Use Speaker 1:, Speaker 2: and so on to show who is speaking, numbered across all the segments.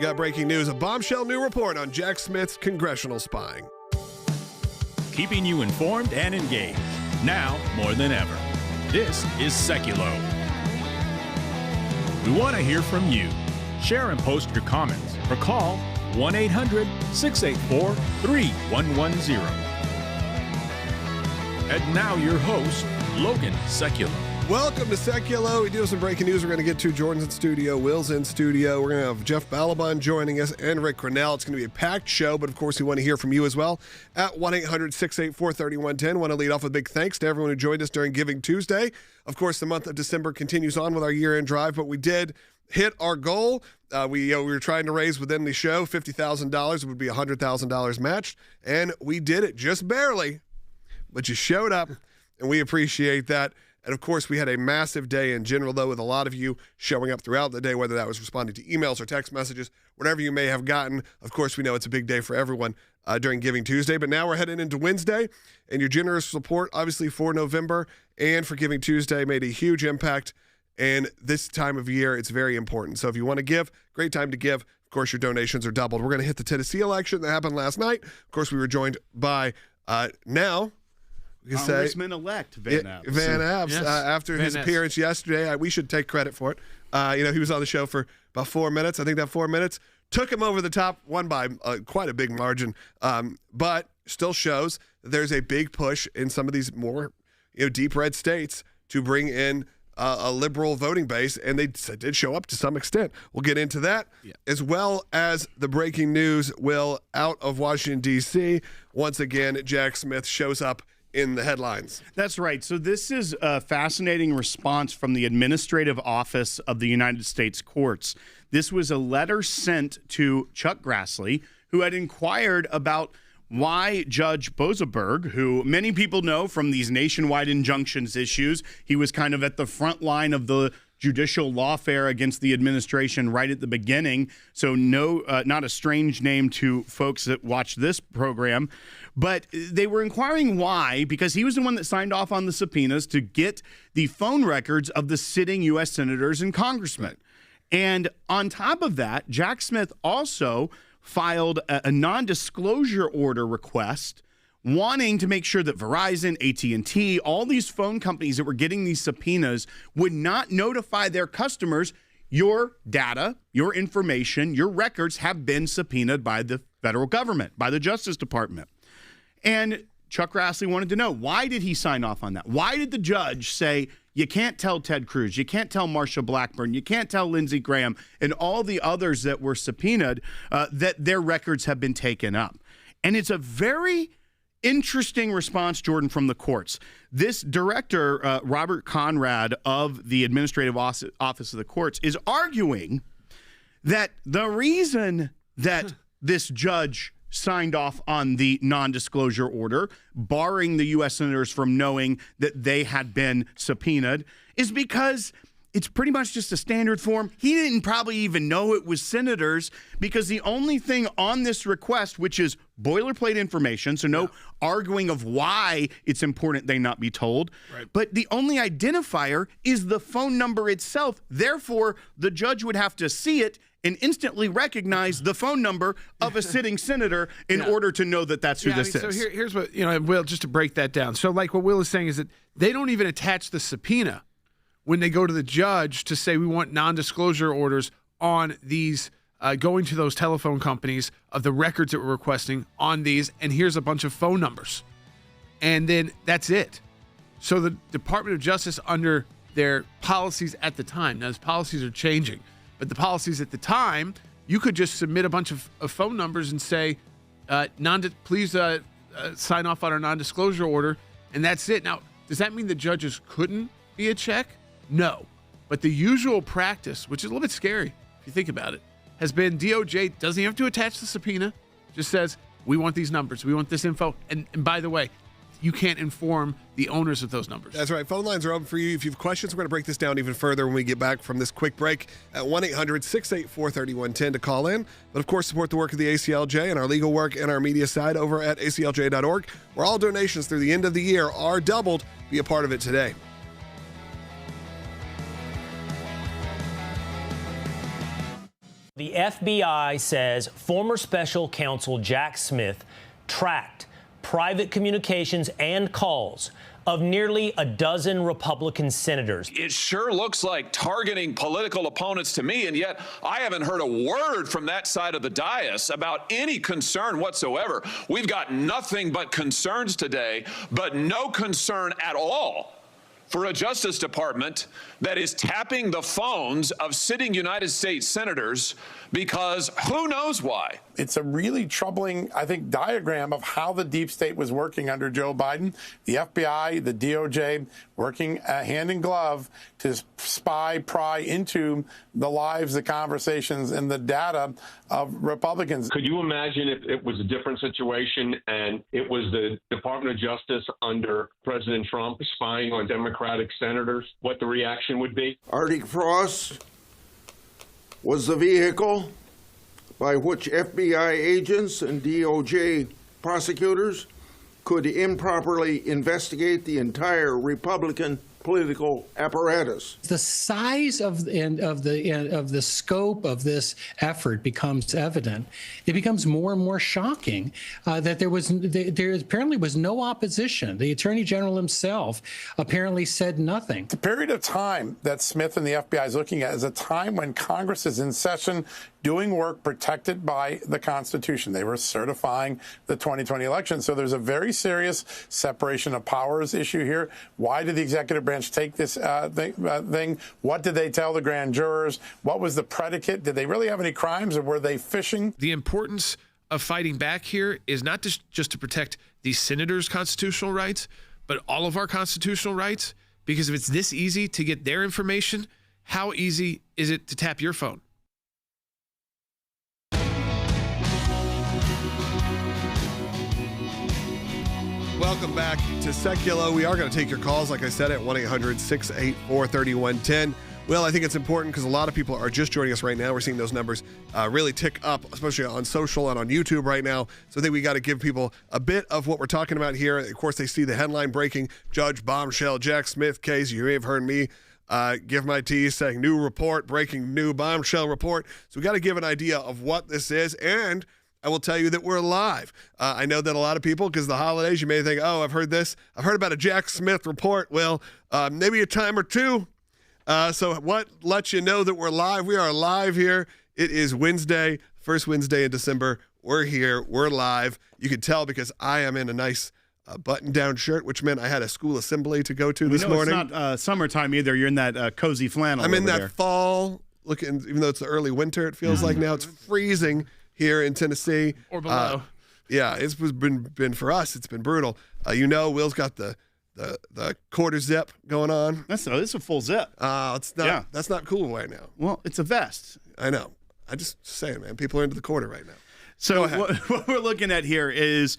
Speaker 1: We got breaking news, a bombshell new report on Jack Smith's congressional spying.
Speaker 2: Keeping you informed and engaged, now more than ever. This is Sekulow. We want to hear from you. Share and post your comments or call 1-800-684-3110. And now your host, Logan Sekulow.
Speaker 1: Welcome to Sekulow. We do have some breaking news we're going to get to. Jordan's in studio, Will's in studio. We're going to have Jeff Balaban joining us and Rick Grinnell. It's going to be a packed show, but of course we want to hear from you as well at 1-800-684-3110. Want to lead off with big thanks to everyone who joined us during Giving Tuesday. Of course, the month of December continues on with our year-end drive, but we did hit our goal. We were trying to raise within the show $50,000. It would be $100,000 matched, and we did it just barely, but you showed up, and we appreciate that. And, of course, we had a massive day in general, though, with a lot of you showing up throughout the day, whether that was responding to emails or text messages, whatever you may have gotten. Of course, we know it's a big day for everyone during Giving Tuesday. But now we're heading into Wednesday, and your generous support, obviously, for November and for Giving Tuesday made a huge impact. And this time of year, it's very important. So if you want to give, great time to give. Of course, your donations are doubled. We're going to hit the Tennessee election that happened last night. Of course, we were joined by now –
Speaker 3: Congressman-elect Van Abs.
Speaker 1: Van Abs,
Speaker 4: Yes.
Speaker 1: after his appearance yesterday, we should take credit for it. He was on the show for about 4 minutes. I think that 4 minutes took him over the top, won by quite a big margin, but still shows that there's a big push in some of these more deep red states to bring in a liberal voting base, and they did show up to some extent. We'll get into that, as well as the breaking news, Will, out of Washington, D.C. Once again, Jack Smith shows up in the headlines.
Speaker 3: That's right. So this is a fascinating response from the Administrative Office of the United States Courts. This was a letter sent to Chuck Grassley, who had inquired about why Judge Boasberg, who many people know from these nationwide injunctions issues, he was kind of at the front line of the judicial lawfare against the administration right at the beginning. So not a strange name to folks that watch this program. But they were inquiring why, because he was the one that signed off on the subpoenas to get the phone records of the sitting U.S. senators and congressmen. And on top of that, Jack Smith also filed a non-disclosure order request wanting to make sure that Verizon, AT&T, all these phone companies that were getting these subpoenas would not notify their customers, your data, your information, your records have been subpoenaed by the federal government, by the Justice Department. And Chuck Grassley wanted to know, why did he sign off on that? Why did the judge say, you can't tell Ted Cruz, you can't tell Marsha Blackburn, you can't tell Lindsey Graham, and all the others that were subpoenaed that their records have been taken up? And it's a very interesting response, Jordan, from the courts. This director, Robert Conrad of the Administrative Office of the Courts, is arguing that the reason that this judge signed off on the non-disclosure order, barring the U.S. senators from knowing that they had been subpoenaed, is because it's pretty much just a standard form. He didn't probably even know it was senators, because the only thing on this request, which is boilerplate information, so no arguing of why it's important they not be told, but the only identifier is the phone number itself. Therefore, the judge would have to see it and instantly recognize the phone number of a sitting senator in order to know that that's who this is.
Speaker 4: So here's what, Will, just to break that down. So like what Will is saying is that they don't even attach the subpoena when they go to the judge to say we want non-disclosure orders on these, going to those telephone companies of the records that we're requesting on these, and here's a bunch of phone numbers. And then that's it. So the Department of Justice, under their policies at the time, now those policies are changing, but the policies at the time, you could just submit a bunch of phone numbers and say, please sign off on our non-disclosure order, and that's it. Now, does that mean the judges couldn't be a check? No. But the usual practice, which is a little bit scary if you think about it, has been DOJ doesn't have to attach the subpoena, just says, we want these numbers, we want this info. And by the way, you can't inform the owners of those numbers.
Speaker 1: That's right. Phone lines are open for you. If you have questions, we're going to break this down even further when we get back from this quick break at 1-800-684-3110 to call in. But, of course, support the work of the ACLJ and our legal work and our media side over at aclj.org, where all donations through the end of the year are doubled. Be a part of it today.
Speaker 5: The FBI says former Special Counsel Jack Smith tracked private communications and calls of nearly a dozen Republican senators.
Speaker 6: It sure looks like targeting political opponents to me, and yet I haven't heard a word from that side of the dais about any concern whatsoever. We've got nothing but concerns today, but no concern at all for a Justice Department that is tapping the phones of sitting United States senators because who knows why.
Speaker 7: It's a really troubling, I think, diagram of how the deep state was working under Joe Biden. The FBI, the DOJ, working hand in glove to pry into the lives, the conversations, and the data of Republicans.
Speaker 8: Could you imagine if it was a different situation and it was the Department of Justice under President Trump spying on Democratic senators, what the reaction would be?
Speaker 9: Arctic Frost was the vehicle by which FBI agents and DOJ prosecutors could improperly investigate the entire Republican political apparatus.
Speaker 10: The size of the scope of this effort becomes evident. It becomes more and more shocking that there apparently was no opposition. The Attorney General himself apparently said nothing.
Speaker 7: The period of time that Smith and the FBI is looking at is a time when Congress is in session doing work protected by the Constitution. They were certifying the 2020 election. So there's a very serious separation of powers issue here. Why did the executive branch take this thing? What did they tell the grand jurors? What was the predicate? Did they really have any crimes, or were they fishing?
Speaker 4: The importance of fighting back here is not just to protect the senators' constitutional rights, but all of our constitutional rights. Because if it's this easy to get their information, how easy is it to tap your phone?
Speaker 1: Welcome back to Sekulow. We are going to take your calls, like I said, at 1-800-684-3110. Well, I think it's important because a lot of people are just joining us right now. We're seeing those numbers really tick up, especially on social and on YouTube right now. So I think we got to give people a bit of what we're talking about here. Of course, they see the headline breaking Judge Bombshell Jack Smith case. You may have heard me give my tease saying new report, breaking new Bombshell report. So we got to give an idea of what this is, and I will tell you that we're live. I know that a lot of people, because the holidays, you may think, oh, I've heard this. I've heard about a Jack Smith report. Well, maybe a time or two. So what lets you know that we're live? We are live here. It is Wednesday, first Wednesday in December. We're here. We're live. You can tell because I am in a nice button-down shirt, which meant I had a school assembly to go to this morning.
Speaker 3: It's not summertime either. You're in that cozy flannel.
Speaker 1: I'm in that
Speaker 3: there.
Speaker 1: Fall looking, even though it's the early winter, it feels like now it's freezing here in Tennessee.
Speaker 4: Or below.
Speaker 1: Yeah, it's been for us, it's been brutal. Will's got the quarter zip going on.
Speaker 3: It's a full zip.
Speaker 1: It's not. Yeah. That's not cool right now.
Speaker 3: Well, it's a vest.
Speaker 1: I know. I just saying, man, people are into the quarter right now.
Speaker 3: So what we're looking at here is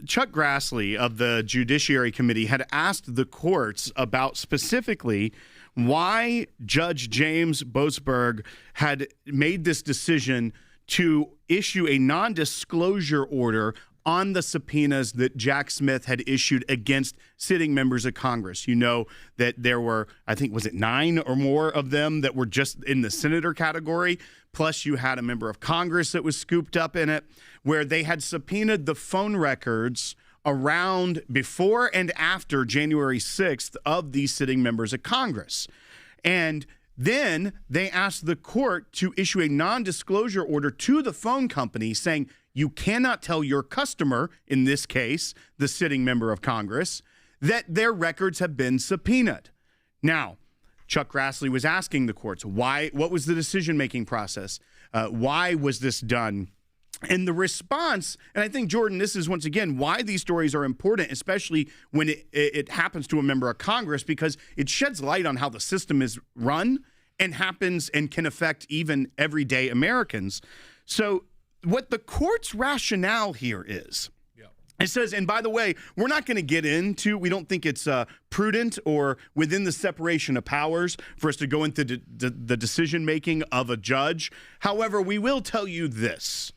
Speaker 3: Chuck Grassley of the Judiciary Committee had asked the courts about specifically why Judge James Boasberg had made this decision to issue a non-disclosure order on the subpoenas that Jack Smith had issued against sitting members of Congress. You know that there were, I think, was it 9 or more of them that were just in the senator category? Plus you had a member of Congress that was scooped up in it, where they had subpoenaed the phone records around before and after January 6th of these sitting members of Congress. And then they asked the court to issue a non-disclosure order to the phone company saying you cannot tell your customer, in this case, the sitting member of Congress, that their records have been subpoenaed. Now, Chuck Grassley was asking the courts, what was the decision-making process? Why was this done? And the response, and I think, Jordan, this is once again why these stories are important, especially when it happens to a member of Congress, because it sheds light on how the system is run and happens and can affect even everyday Americans. So what the court's rationale here is, it says, and by the way, we're not going to get into, we don't think it's prudent or within the separation of powers for us to go into the decision-making of a judge. However, we will tell you this.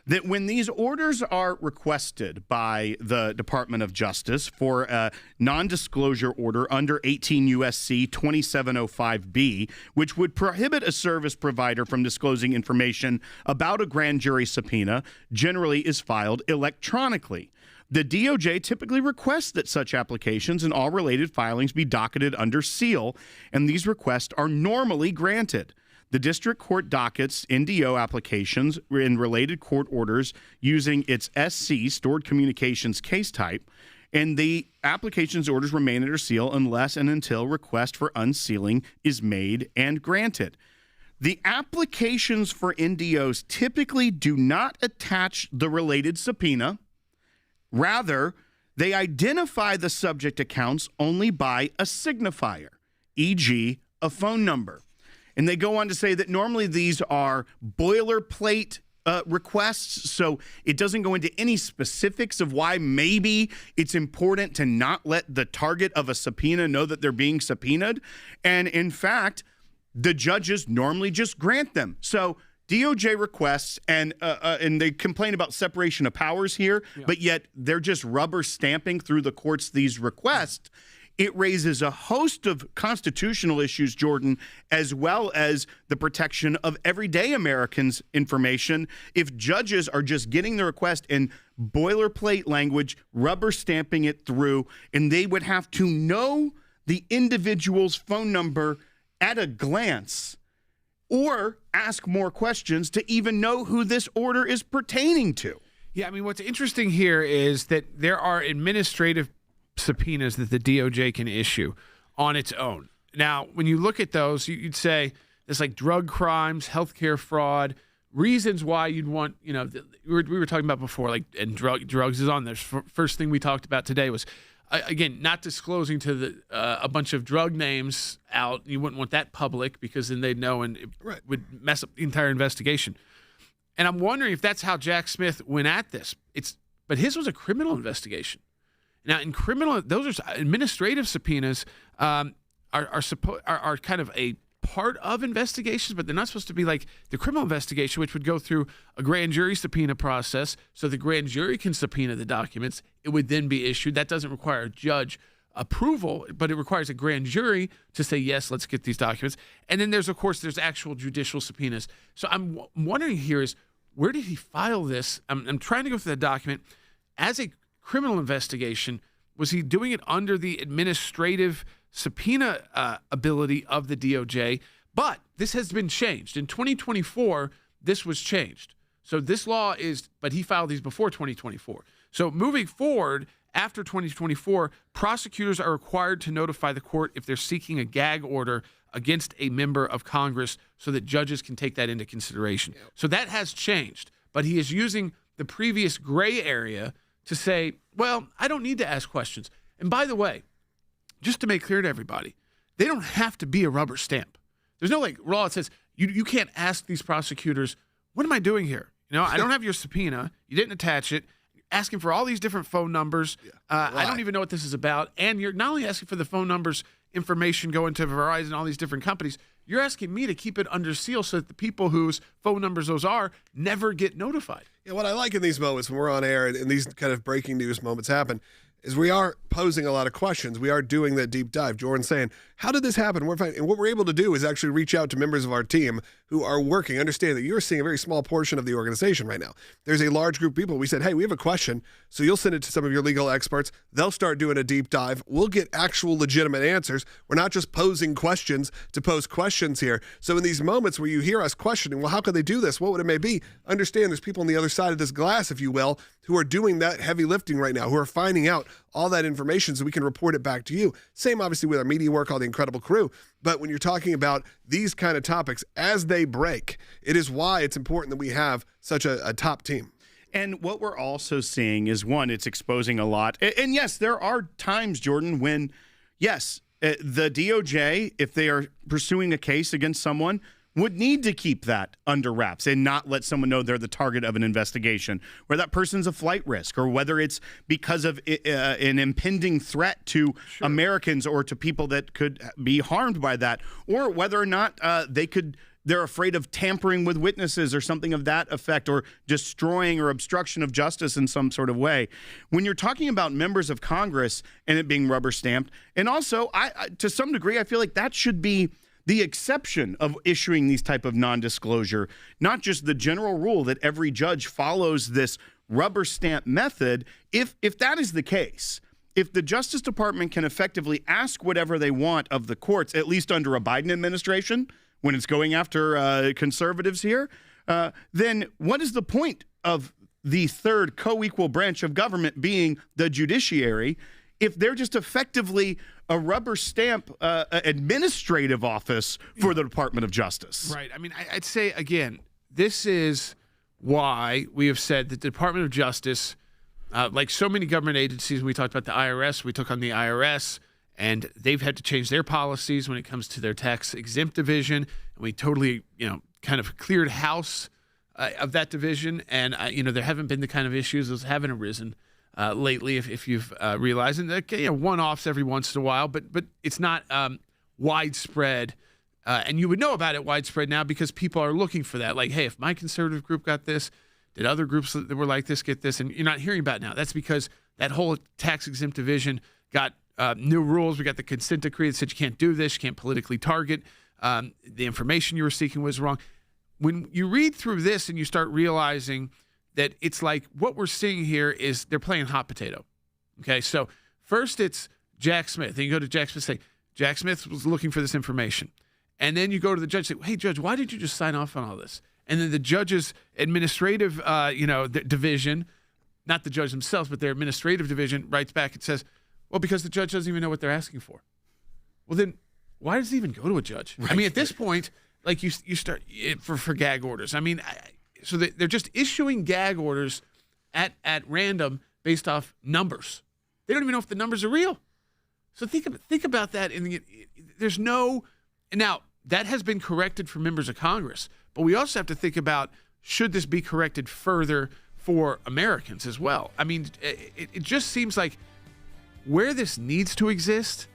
Speaker 3: that when these orders are requested by the Department of Justice for a non-disclosure order under 18 U.S.C. 2705B, which would prohibit a service provider from disclosing information about a grand jury subpoena, generally is filed electronically. The DOJ typically requests that such applications and all related filings be docketed under seal, and these requests are normally granted. The district court dockets NDO applications and related court orders using its SC, Stored Communications case type, and the application's orders remain under seal unless and until request for unsealing is made and granted. The applications for NDOs typically do not attach the related subpoena. Rather, they identify the subject accounts only by a signifier, e.g., a phone number. And they go on to say that normally these are boilerplate requests, so it doesn't go into any specifics of why maybe it's important to not let the target of a subpoena know that they're being subpoenaed. And in fact, the judges normally just grant them. So DOJ requests, and they complain about separation of powers here, but yet they're just rubber stamping through the courts these requests. It raises a host of constitutional issues, Jordan, as well as the protection of everyday Americans' information. If judges are just getting the request in boilerplate language, rubber stamping it through, and they would have to know the individual's phone number at a glance or ask more questions to even know who this order is pertaining to.
Speaker 4: Yeah, I mean, what's interesting here is that there are administrative subpoenas that the DOJ can issue on its own. Now, when you look at those, you'd say there's like drug crimes, healthcare fraud, reasons why you'd want, we were talking about before, like, and drugs is on there. First thing we talked about today was, again, not disclosing to a bunch of drug names out. You wouldn't want that public because then they'd know and it would mess up the entire investigation. And I'm wondering if that's how Jack Smith went at this. But his was a criminal investigation. Now, in criminal, those are administrative subpoenas are kind of a part of investigations, but they're not supposed to be like the criminal investigation, which would go through a grand jury subpoena process, so the grand jury can subpoena the documents. It would then be issued. That doesn't require a judge approval, but it requires a grand jury to say, yes, let's get these documents. And then there's actual judicial subpoenas. So I'm wondering here is, where did he file this? I'm trying to go through that document. As a criminal investigation, was he doing it under the administrative subpoena ability of the DOJ? But this has been changed. In 2024, this was changed. So this law but he filed these before 2024. So moving forward, after 2024, prosecutors are required to notify the court if they're seeking a gag order against a member of Congress so that judges can take that into consideration. Yep. So that has changed. But he is using the previous gray area to say, well, I don't need to ask questions. And by the way, just to make clear to everybody, they don't have to be a rubber stamp. There's no law that says you can't ask these prosecutors, what am I doing here? I don't have your subpoena. You didn't attach it. You're asking for all these different phone numbers. I don't even know what this is about. And you're not only asking for the phone numbers, information going to Verizon, all these different companies. You're asking me to keep it under seal so that the people whose phone numbers those are never get notified.
Speaker 1: Yeah, what I like in these moments when we're on air and these kind of breaking news moments happen is we are posing a lot of questions. We are doing that deep dive. Jordan's saying, how did this happen? And what we're able to do is actually reach out to members of our team who are working. Understand that you're seeing a very small portion of the organization right now. There's a large group of people. We said, hey, we have a question. So you'll send it to some of your legal experts. They'll start doing a deep dive. We'll get actual legitimate answers. We're not just posing questions to pose questions here. So in these moments where you hear us questioning, well, how could they do this? What would it may be? Understand there's people on the other side of this glass, if you will, who are doing that heavy lifting right now, who are finding out all that information so we can report it back to you. Same, obviously, with our media work, all the incredible crew. But when you're talking about these kind of topics, as they break, it is why it's important that we have such a top team.
Speaker 3: And what we're also seeing is, one, it's exposing a lot. And yes, there are times, Jordan, when, yes, the DOJ, if they are pursuing a case against someone, would need to keep that under wraps and not let someone know they're the target of an investigation, where that person's a flight risk, or whether it's because of an impending threat to Americans or to people that could be harmed by that, or whether or not they could they're afraid of tampering with witnesses or something of that effect, or destroying or obstruction of justice in some sort of way. When you're talking about members of Congress and it being rubber stamped, and also, I to some degree, I feel like that should be the exception of issuing these type of non-disclosure, not just the general rule that every judge follows this rubber stamp method. If that is the case, if the Justice Department can effectively ask whatever they want of the courts, at least under a Biden administration, when it's going after conservatives here, then what is the point of the third co-equal branch of government being the judiciary if they're just effectively a rubber stamp administrative office for the Department of Justice?
Speaker 4: Right. I mean, I'd say, again, this is why we have said that the Department of Justice, like so many government agencies, we talked about the IRS, we took on the IRS, and they've had to change their policies when it comes to their tax-exempt division. And we totally, kind of cleared house of that division. And, there haven't been the kind of issues that haven't arisen lately, if you've realized. And, one-offs every once in a while, but it's not widespread. And you would know about it widespread now because people are looking for that. Like, hey, if my conservative group got this, did other groups that were like this get this? And you're not hearing about it now. That's because that whole tax-exempt division got new rules. We got the consent decree that said you can't do this, you can't politically target. The information you were seeking was wrong. When you read through this and you start realizing that it's like what we're seeing here is they're playing hot potato. Okay, so first it's Jack Smith. Then you go to Jack Smith and say, Jack Smith was looking for this information. And then you go to the judge and say, hey, Judge, why did you just sign off on all this? And then the judge's administrative division, not the judge themselves, but their administrative division writes back and says, well, because the judge doesn't even know what they're asking for. Well, then why does it even go to a judge? Right. I mean, at this point, like you start for gag orders. I mean, so they're just issuing gag orders at random based off numbers. They don't even know if the numbers are real. So think about that. There's no – now, that has been corrected for members of Congress, but we also have to think about should this be corrected further for Americans as well. I mean, it just seems like where this needs to exist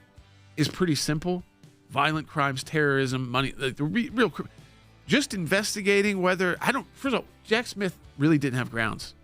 Speaker 4: is pretty simple. Violent crimes, terrorism, money, the real just investigating whether first of all, Jack Smith really didn't have grounds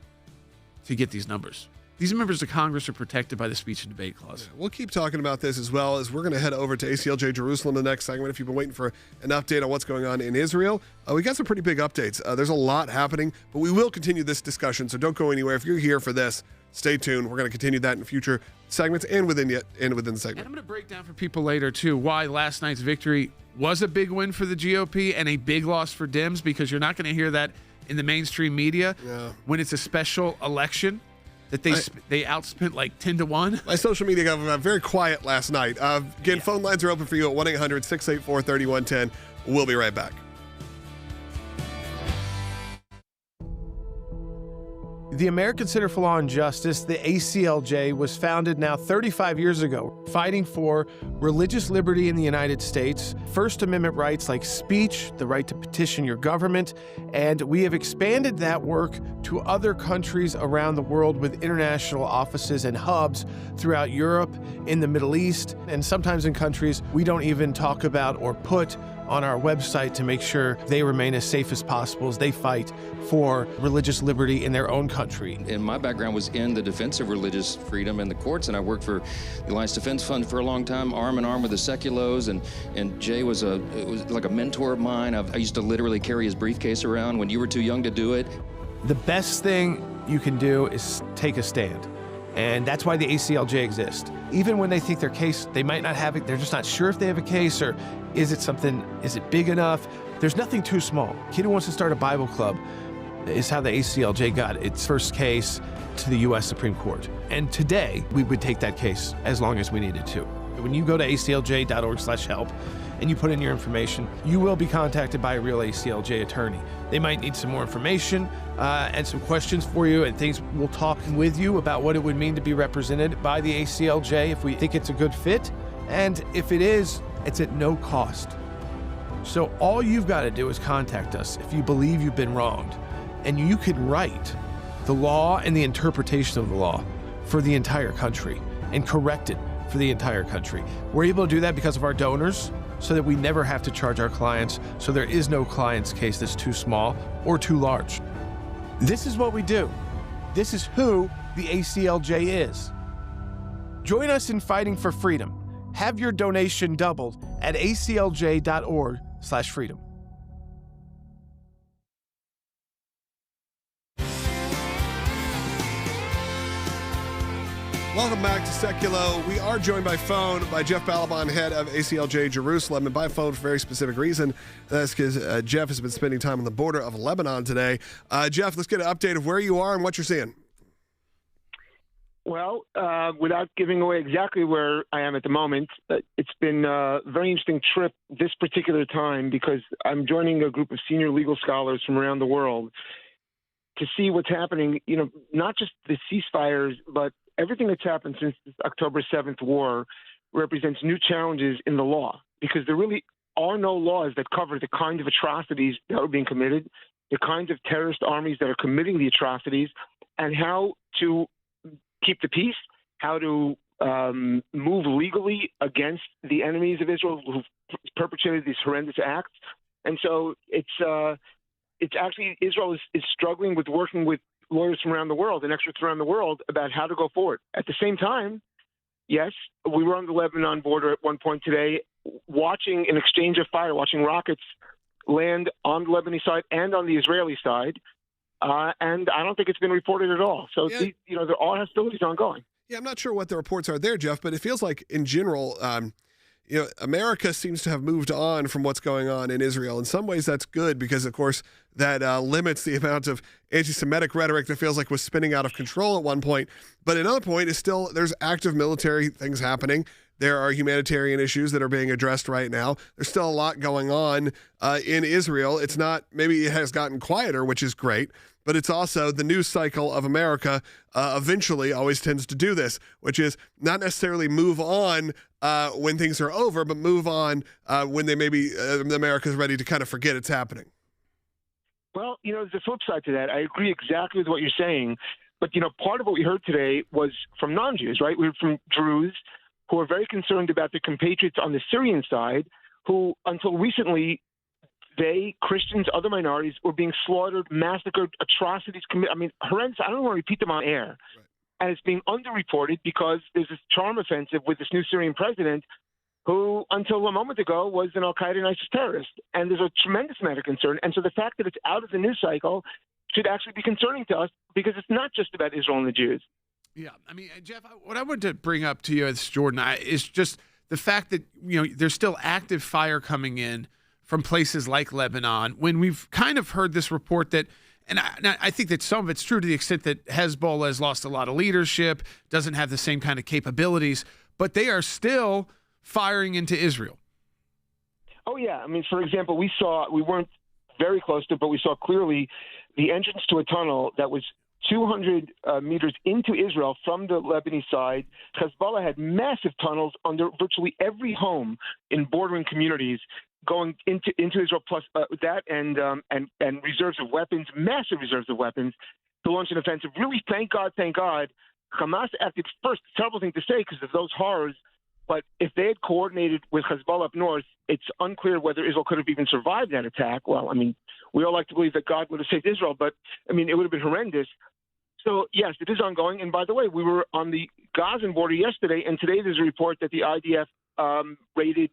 Speaker 4: to get these numbers. These members of Congress are protected by the speech and debate clause.
Speaker 1: Yeah, we'll keep talking about this as well as we're going to head over to ACLJ Jerusalem the next segment. If you've been waiting for an update on what's going on in Israel, we got some pretty big updates. There's a lot happening, but we will continue this discussion, so don't go anywhere. If you're here for this, stay tuned. We're going to continue that in future segments and within the segment.
Speaker 4: And I'm going to break down for people later, too, why last night's victory was a big win for the GOP and a big loss for Dems, because you're not going to hear that in the mainstream media when it's a special election. That they outspent like 10-1.
Speaker 1: My social media got very quiet last night. Again, phone lines are open for you at 1-800-684-3110. We'll be right back.
Speaker 11: The American Center for Law and Justice, the ACLJ, was founded now 35 years ago, fighting for religious liberty in the United States, First Amendment rights like speech, the right to petition your government, and we have expanded that work to other countries around the world with international offices and hubs throughout Europe, in the Middle East, and sometimes in countries we don't even talk about or put on our website to make sure they remain as safe as possible as they fight for religious liberty in their own country.
Speaker 12: And my background was in the defense of religious freedom in the courts, and I worked for the Alliance Defense Fund for a long time, arm in arm with the Sekulows, and Jay was like a mentor of mine. I used to literally carry his briefcase around when you were too young to do it.
Speaker 11: The best thing you can do is take a stand. And that's why the ACLJ exists. Even when they think their case, they might not have it, they're just not sure if they have a case, or is it big enough? There's nothing too small. A kid who wants to start a Bible club is how the ACLJ got its first case to the U.S. Supreme Court. And today, we would take that case as long as we needed to. When you go to aclj.org/help and you put in your information, you will be contacted by a real ACLJ attorney. They might need some more information and some questions for you and things. We'll talk with you about what it would mean to be represented by the ACLJ if we think it's a good fit. And if it is, it's at no cost. So all you've got to do is contact us if you believe you've been wronged. And you can write the law and the interpretation of the law for the entire country and correct it for the entire country. We're able to do that because of our donors. so that we never have to charge our clients, so there is no client's case that's too small or too large. This is what we do. This is who the ACLJ is. Join us in fighting for freedom. Have your donation doubled at aclj.org/freedom.
Speaker 1: Welcome back to Sekulow. We are joined by phone by Jeff Balaban, head of ACLJ Jerusalem, and by phone for a very specific reason. That's because Jeff has been spending time on the border of Lebanon today. Jeff, let's get an update of where you are and what you're seeing.
Speaker 13: Well, without giving away exactly where I am at the moment, it's been a very interesting trip this particular time because I'm joining a group of senior legal scholars from around the world to see what's happening, not just the ceasefires, but everything that's happened since the October 7th war represents new challenges in the law because there really are no laws that cover the kind of atrocities that are being committed, the kinds of terrorist armies that are committing the atrocities, and how to keep the peace, how to move legally against the enemies of Israel who perpetrated these horrendous acts. And so it's actually Israel is struggling with working with lawyers from around the world and experts around the world about how to go forward. At the same time, yes, we were on the Lebanon border at one point today watching an exchange of fire, watching rockets land on the Lebanese side and on the Israeli side. And I don't think it's been reported at all. So,
Speaker 1: Yeah.
Speaker 13: There are hostilities ongoing.
Speaker 1: Yeah, I'm not sure what the reports are there, Jeff, but it feels like in general, America seems to have moved on from what's going on in Israel. In some ways, that's good because, of course, that limits the amount of anti-Semitic rhetoric that feels like was spinning out of control at one point. But another point is still there's active military things happening. There are humanitarian issues that are being addressed right now. There's still a lot going on in Israel. It's not, maybe it has gotten quieter, which is great, but it's also the news cycle of America eventually always tends to do this, which is not necessarily move on when things are over, but move on when they maybe America's ready to kind of forget it's happening.
Speaker 13: Well, there's a flip side to that. I agree exactly with what you're saying. But, part of what we heard today was from non-Jews, right? We heard from Druze who are very concerned about their compatriots on the Syrian side who, until recently, they, Christians, other minorities, were being slaughtered, massacred, atrocities committed. I mean, horrendous. I don't want to repeat them on air. Right. And it's being underreported because there's this charm offensive with this new Syrian president who, until a moment ago, was an al-Qaeda and ISIS terrorist. And there's a tremendous amount of concern. And so the fact that it's out of the news cycle should actually be concerning to us because it's not just about Israel and the Jews.
Speaker 4: Yeah, I mean, Jeff, what I wanted to bring up to you as Jordan is just the fact that, there's still active fire coming in from places like Lebanon when we've kind of heard this report that, and I think that some of it's true to the extent that Hezbollah has lost a lot of leadership, doesn't have the same kind of capabilities, but they are still firing into Israel.
Speaker 13: Oh, yeah. I mean, for example, we weren't very close to it, but we saw clearly the entrance to a tunnel that was 200 meters into Israel from the Lebanese side. Hezbollah had massive tunnels under virtually every home in bordering communities going into Israel, plus that and reserves of weapons, massive reserves of weapons, to launch an offensive. Really, thank God, Hamas acted first. Terrible thing to say because of those horrors. But if they had coordinated with Hezbollah up north, it's unclear whether Israel could have even survived that attack. Well, I mean, we all like to believe that God would have saved Israel, but, I mean, it would have been horrendous. So, yes, it is ongoing. And by the way, we were on the Gazan border yesterday, and today there's a report that the IDF raided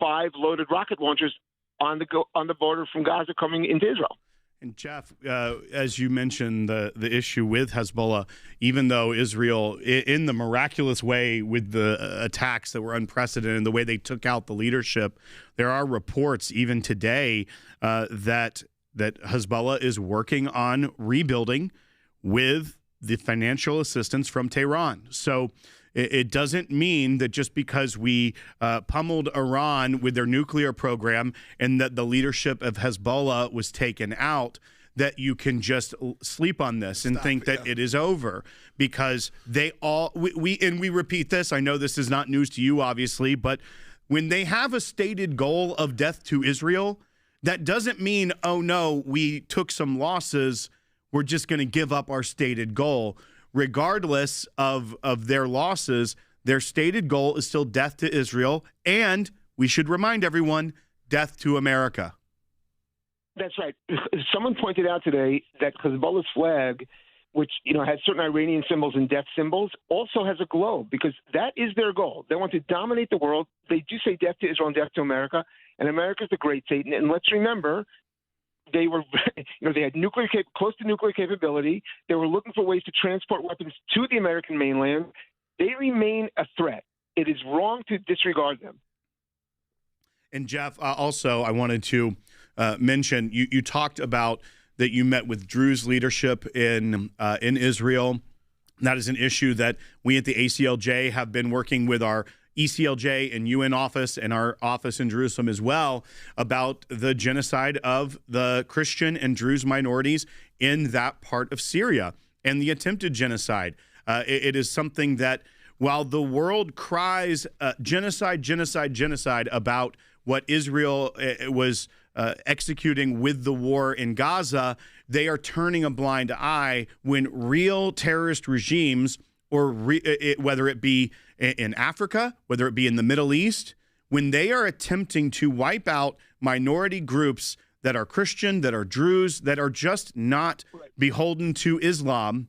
Speaker 13: 5 loaded rocket launchers on the border from Gaza coming into Israel.
Speaker 3: And Jeff, as you mentioned, the issue with Hezbollah, even though Israel, in the miraculous way with the attacks that were unprecedented, the way they took out the leadership, there are reports even today that Hezbollah is working on rebuilding with the financial assistance from Tehran. So it doesn't mean that just because we pummeled Iran with their nuclear program and that the leadership of Hezbollah was taken out, that you can just sleep on this and think that it is over, because they all we repeat this. I know this is not news to you, obviously, but when they have a stated goal of death to Israel, that doesn't mean, oh no, we took some losses, we're just going to give up our stated goal. Regardless of their losses, their stated goal is still death to Israel, and we should remind everyone, death to America.
Speaker 13: That's right. Someone pointed out today that Hezbollah's flag, which has certain Iranian symbols and death symbols, also has a globe, because that is their goal. They want to dominate the world. They do say death to Israel and death to America, and America's the great Satan. And let's remember, they were, they had close to nuclear capability. They were looking for ways to transport weapons to the American mainland. They remain a threat. It is wrong to disregard them.
Speaker 3: And Jeff, also, I wanted to mention, you talked about that you met with Drew's leadership in Israel. That is an issue that we at the ACLJ have been working with our ECLJ and UN office and our office in Jerusalem as well about the genocide of the Christian and Druze minorities in that part of Syria and the attempted genocide. It is something that, while the world cries genocide, genocide, genocide about what Israel was executing with the war in Gaza, they are turning a blind eye when real terrorist regimes, or whether it be in Africa, whether it be in the Middle East, when they are attempting to wipe out minority groups that are Christian, that are Druze, that are just not beholden to Islam,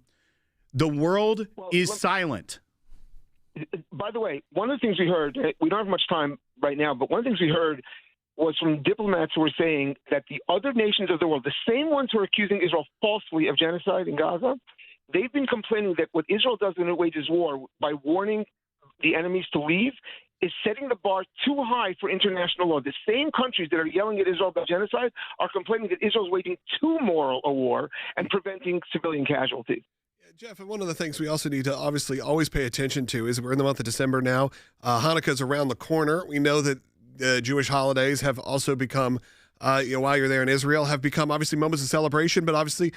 Speaker 3: the world is silent.
Speaker 13: By the way, one of the things we heard, we don't have much time right now, but one of the things we heard was from diplomats who were saying that the other nations of the world, the same ones who are accusing Israel falsely of genocide in Gaza, they've been complaining that what Israel does when it wages war by warning the enemies to leave is setting the bar too high for international law. The same countries that are yelling at Israel about genocide are complaining that Israel is waging too moral a war and preventing civilian casualties.
Speaker 1: Jeff, and one of the things we also need to obviously always pay attention to is we're in the month of December now. Hanukkah's around the corner. We know that the Jewish holidays have also become, while you're there in Israel, have become obviously moments of celebration, but obviously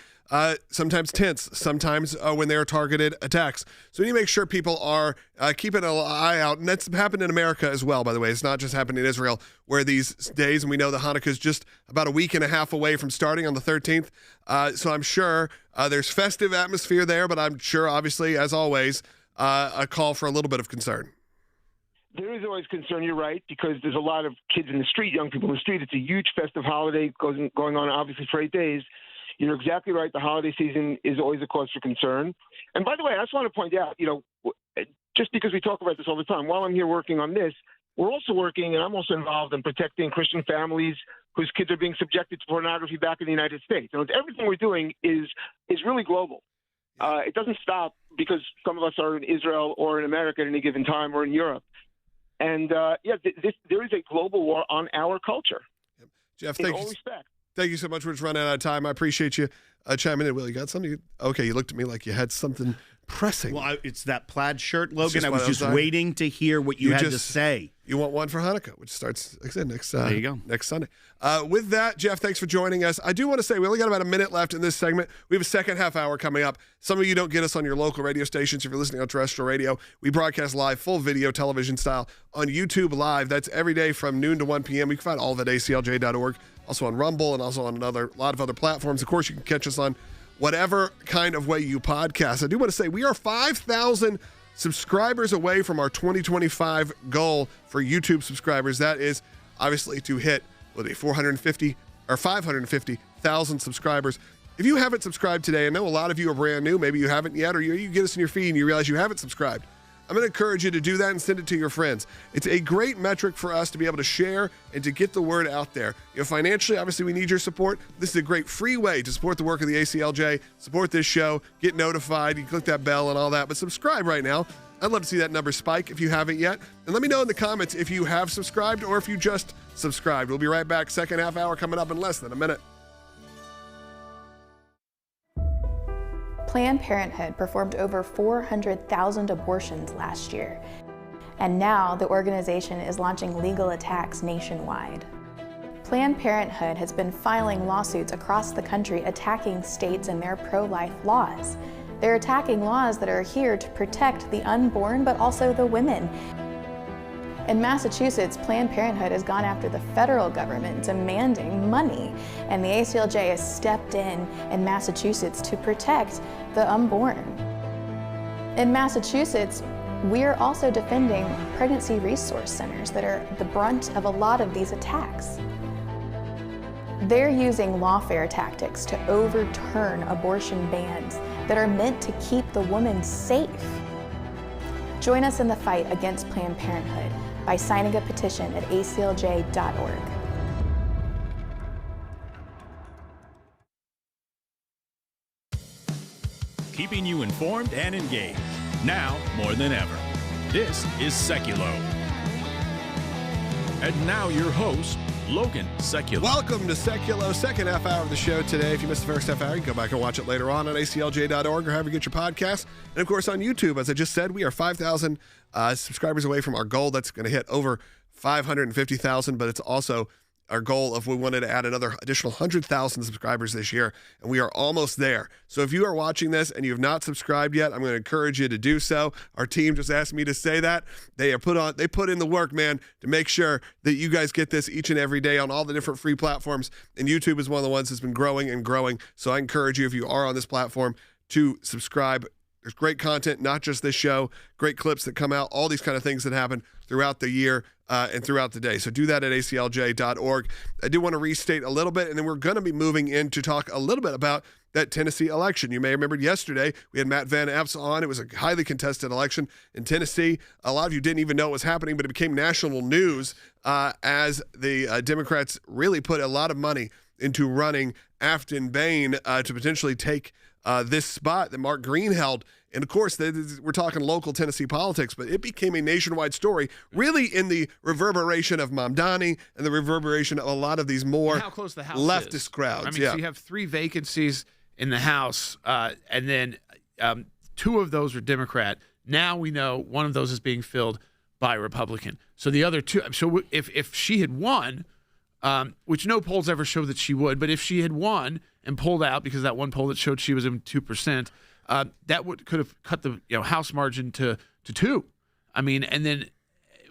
Speaker 1: sometimes tense, sometimes when there are targeted attacks. So we need to make sure people are keeping an eye out. And that's happened in America as well, by the way. It's not just happened in Israel, where these days, and we know that Hanukkah is just about a week and a half away from starting on the 13th. So I'm sure there's festive atmosphere there, but I'm sure, obviously, as always, a call for a little bit of concern.
Speaker 13: There is always concern, you're right, because there's a lot of kids in the street, young people in the street. It's a huge festive holiday going on, obviously, for 8 days. You're exactly right. The holiday season is always a cause for concern. And by the way, I just want to point out, just because we talk about this all the time, while I'm here working on this, we're also working, and I'm also involved in protecting Christian families whose kids are being subjected to pornography back in the United States. And everything we're doing is really global. It doesn't stop because some of us are in Israel or in America at any given time, or in Europe. And there is a global war on our culture.
Speaker 1: Yep. Jeff,
Speaker 13: in all respect.
Speaker 1: Thank you so much. We're just running out of time. I appreciate you chiming in. Will, you got something? Okay, you looked at me like you had something pressing.
Speaker 3: Well, it's that plaid shirt, Logan. I was just waiting to hear what you had to say.
Speaker 1: You want one for Hanukkah, which starts, like I said,
Speaker 3: there you go.
Speaker 1: Next Sunday. With that, Jeff, thanks for joining us. I do want to say we only got about a minute left in this segment. We have a second half hour coming up. Some of you don't get us on your local radio stations. If you're listening on terrestrial radio, we broadcast live, full video, television style on YouTube Live. That's every day from noon to 1 p.m. You can find all of it at aclj.org, also on Rumble and also on a lot of other platforms. Of course, you can catch us on whatever kind of way you podcast. I do want to say we are 5,000 subscribers away from our 2025 goal for YouTube subscribers. That is obviously to hit 450 or 550,000 subscribers. If you haven't subscribed today, I know a lot of you are brand new, maybe you haven't yet, or you get us in your feed and you realize you haven't subscribed. I'm going to encourage you to do that and send it to your friends. It's a great metric for us to be able to share and to get the word out there. Financially, obviously, we need your support. This is a great free way to support the work of the ACLJ, support this show, get notified. You can click that bell and all that, but subscribe right now. I'd love to see that number spike if you haven't yet. And let me know in the comments if you have subscribed or if you just subscribed. We'll be right back. Second half hour coming up in less than a minute.
Speaker 14: Planned Parenthood performed over 400,000 abortions last year, and now the organization is launching legal attacks nationwide. Planned Parenthood has been filing lawsuits across the country attacking states and their pro-life laws. They're attacking laws that are here to protect the unborn, but also the women. In Massachusetts, Planned Parenthood has gone after the federal government demanding money, and the ACLJ has stepped in Massachusetts to protect the unborn. In Massachusetts, We're also defending pregnancy resource centers that are the brunt of a lot of these attacks. They're using lawfare tactics to overturn abortion bans that are meant to keep the woman safe. Join us in the fight against Planned Parenthood by signing a petition at aclj.org.
Speaker 2: Keeping you informed and engaged, now more than ever. This is Sekulow. And now your host, Logan Sekulow.
Speaker 1: Welcome to Sekulow, second half hour of the show today. If you missed the first half hour, you can go back and watch it later on aclj.org or however you get your podcasts. And, of course, on YouTube, as I just said, we are 5,000 subscribers away from our goal. That's going to hit over 550,000, but it's also our goal of we wanted to add another additional 100,000 subscribers this year, and we are almost there. So if you are watching this and you have not subscribed yet, I'm going to encourage you to do so. Our team just asked me to say that. They put in the work, man, to make sure that you guys get this each and every day on all the different free platforms, and YouTube is one of the ones that's been growing and growing. So I encourage you, if you are on this platform, to subscribe. There's great content, not just this show, great clips that come out, all these kind of things that happen throughout the year and throughout the day. So do that at aclj.org. I do want to restate a little bit, and then we're going to be moving in to talk a little bit about that Tennessee election. You may remember yesterday we had Matt Van Epps on. It was a highly contested election in Tennessee. A lot of you didn't even know it was happening, but it became national news as the Democrats really put a lot of money into running Afton Bain to potentially take this spot that Mark Green held. And, of course, we're talking local Tennessee politics, but it became a nationwide story, really in the reverberation of Mamdani and the reverberation of a lot of these more
Speaker 4: how close the House
Speaker 1: leftist
Speaker 4: is.
Speaker 1: crowds.
Speaker 4: I mean, so you have 3 vacancies in the House, and then 2 of those are Democrat. Now we know one of those is being filled by a Republican. So the other 2, so if she had won, which no polls ever show that she would, but if she had won and pulled out, because that one poll that showed she was in 2%, that could have cut the House margin to 2. I mean, and then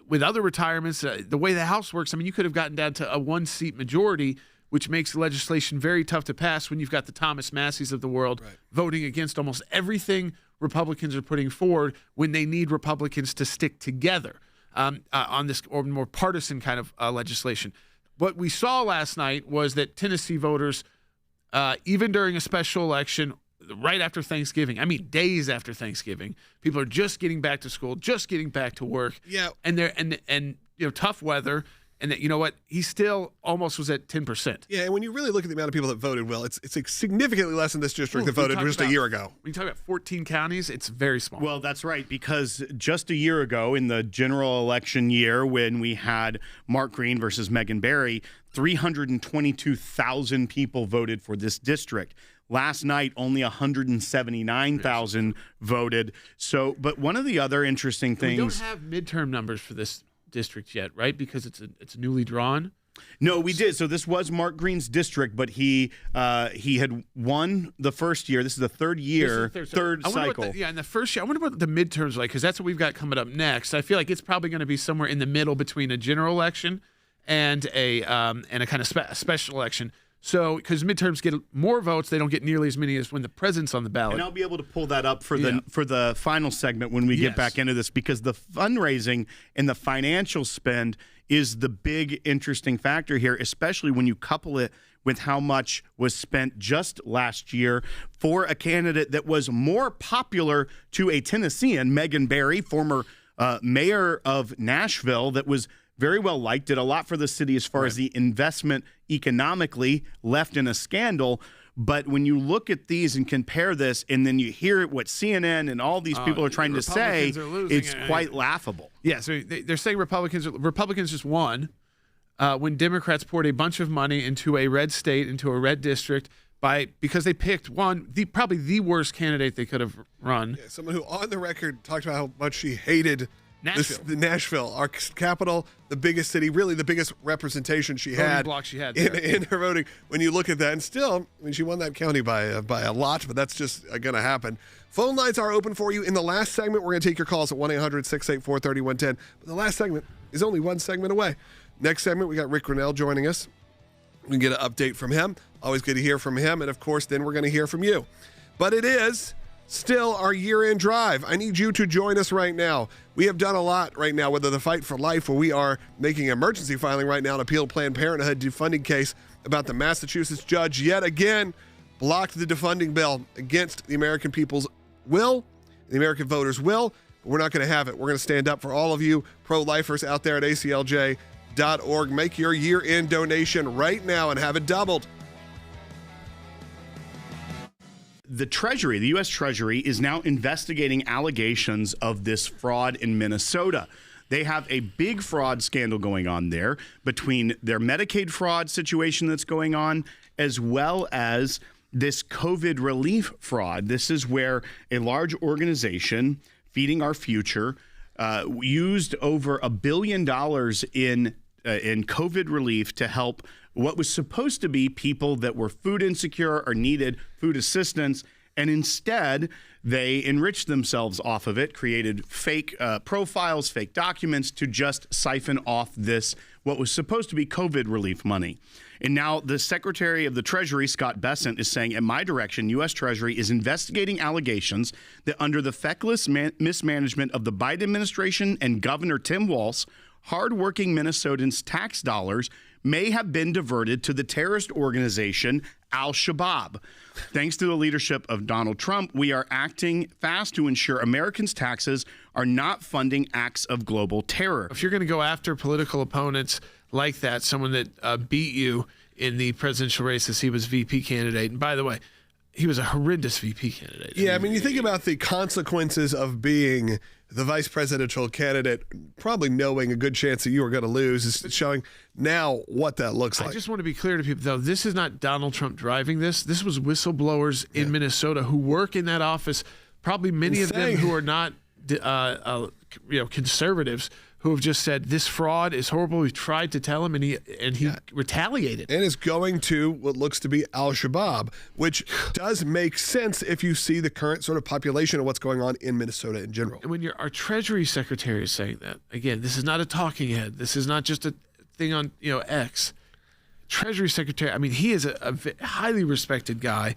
Speaker 4: with other retirements, the way the House works, I mean, you could have gotten down to a 1-seat majority, which makes legislation very tough to pass when you've got the Thomas Masseys of the world voting against almost everything Republicans are putting forward when they need Republicans to stick together on this or more partisan kind of legislation. What we saw last night was that Tennessee voters, even during a special election, right after Thanksgiving, I mean days after Thanksgiving, people are just getting back to school, just getting back to work.
Speaker 1: Yeah.
Speaker 4: And they're and tough weather, and that, you know what, he still almost was at 10%.
Speaker 1: Yeah, and when you really look at the amount of people that voted, Will, it's significantly less in this district that voted just a year ago.
Speaker 4: When you talk about 14 counties, it's very small.
Speaker 3: Well, that's right, because just a year ago in the general election year when we had Mark Green versus Megan Barry, 322,000 people voted for this district. Last night, only 179,000 voted. So, but one of the other interesting things...
Speaker 4: We don't have midterm numbers for this district yet, right? Because it's newly drawn.
Speaker 3: No, we did. So this was Mark Green's district, but he had won the first year. This is the third year, third cycle.
Speaker 4: In the first year, I wonder what the midterms are like, because that's what we've got coming up next. I feel like it's probably going to be somewhere in the middle between a general election and a kind of special election. So, because midterms get more votes, they don't get nearly as many as when the president's on the ballot.
Speaker 3: And I'll be able to pull that up for the final segment when we get back into this, because the fundraising and the financial spend is the big interesting factor here, especially when you couple it with how much was spent just last year for a candidate that was more popular to a Tennessean, Megan Barry, former mayor of Nashville, that was very well liked, did a lot for the city as far as the investment economically, left in a scandal. But when you look at these and compare this, and then you hear what CNN and all these people are trying to say, it's quite laughable.
Speaker 4: Yeah, so they're saying Republicans just won when Democrats poured a bunch of money into a red state, into a red district, because they picked probably the worst candidate they could have run.
Speaker 1: Yeah, someone who on the record talked about how much she hated Nashville, our capital, the biggest city, really the biggest representation she had in her voting. When you look at that, and still, I mean, she won that county by a lot, but that's just going to happen. Phone lines are open for you. In the last segment, we're going to take your calls at 1-800-684-3110. But the last segment is only one segment away. Next segment, we got Rick Grinnell joining us. We can get an update from him. Always good to hear from him. And, of course, then we're going to hear from you. But it is still our year-end drive. I need you to join us right now. We have done a lot right now, whether the Fight for Life, where we are making emergency filing right now to appeal Planned Parenthood defunding case about the Massachusetts judge yet again blocked the defunding bill against the American people's will, the American voters' will. But we're not going to have it. We're going to stand up for all of you pro-lifers out there at ACLJ.org. Make your year-end donation right now and have it doubled.
Speaker 3: The Treasury, the U.S. Treasury, is now investigating allegations of this fraud in Minnesota. They have a big fraud scandal going on there between their Medicaid fraud situation that's going on, as well as this COVID relief fraud. This is where a large organization, Feeding Our Future, used over $1 billion in COVID relief to help what was supposed to be people that were food insecure or needed food assistance, and instead they enriched themselves off of it, created fake profiles, fake documents to just siphon off this, what was supposed to be COVID relief money. And now the Secretary of the Treasury, Scott Bessent, is saying, at my direction, U.S. Treasury is investigating allegations that under the feckless mismanagement of the Biden administration and Governor Tim Walz, hardworking Minnesotans' tax dollars may have been diverted to the terrorist organization Al-Shabaab. Thanks to the leadership of Donald Trump, we are acting fast to ensure Americans' taxes are not funding acts of global terror.
Speaker 4: If you're going to go after political opponents like that, someone that beat you in the presidential race as he was VP candidate, and by the way, he was a horrendous VP candidate.
Speaker 1: Yeah, I mean, you think about the consequences of being the vice presidential candidate, probably knowing a good chance that you are going to lose, is showing now what that looks like.
Speaker 4: I just want to be clear to people, though, this is not Donald Trump driving this. This was whistleblowers in Minnesota who work in that office, probably many of them who are not conservatives, who have just said this fraud is horrible. We tried to tell him, and he retaliated.
Speaker 1: And is going to what looks to be Al-Shabaab, which does make sense if you see the current sort of population of what's going on in Minnesota in general.
Speaker 4: And when our Treasury Secretary is saying that, again, this is not a talking head. This is not just a thing on X. Treasury Secretary, I mean, he is a highly respected guy.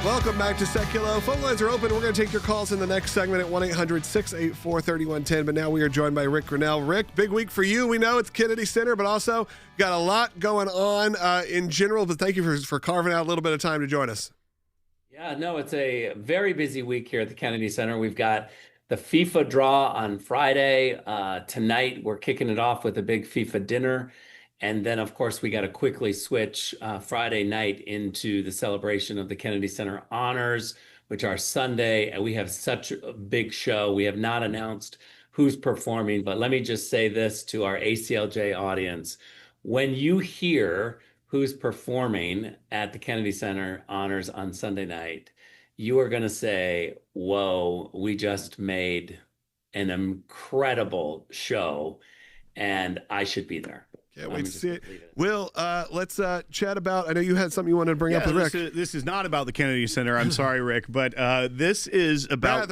Speaker 1: Welcome back to Sekulow. Phone lines are open. We're going to take your calls in the next segment at 1-800-684-3110. But now we are joined by Rick Grinnell. Rick, big week for you. We know it's Kennedy Center, but also got a lot going on in general. But thank you for carving out a little bit of time to join us.
Speaker 15: Yeah, no, it's a very busy week here at the Kennedy Center. We've got the FIFA draw on Friday. Tonight, we're kicking it off with a big FIFA dinner. And then, of course, we got to quickly switch Friday night into the celebration of the Kennedy Center Honors, which are Sunday. And we have such a big show. We have not announced who's performing, but let me just say this to our ACLJ audience. When you hear who's performing at the Kennedy Center Honors on Sunday night, you are going to say, whoa, we just made an incredible show, and I should be there.
Speaker 1: Can't wait to see it. Will, let's chat about, I know you had something you wanted to bring up with Rick.
Speaker 3: This is not about the Kennedy Center. I'm sorry, Rick, but this is about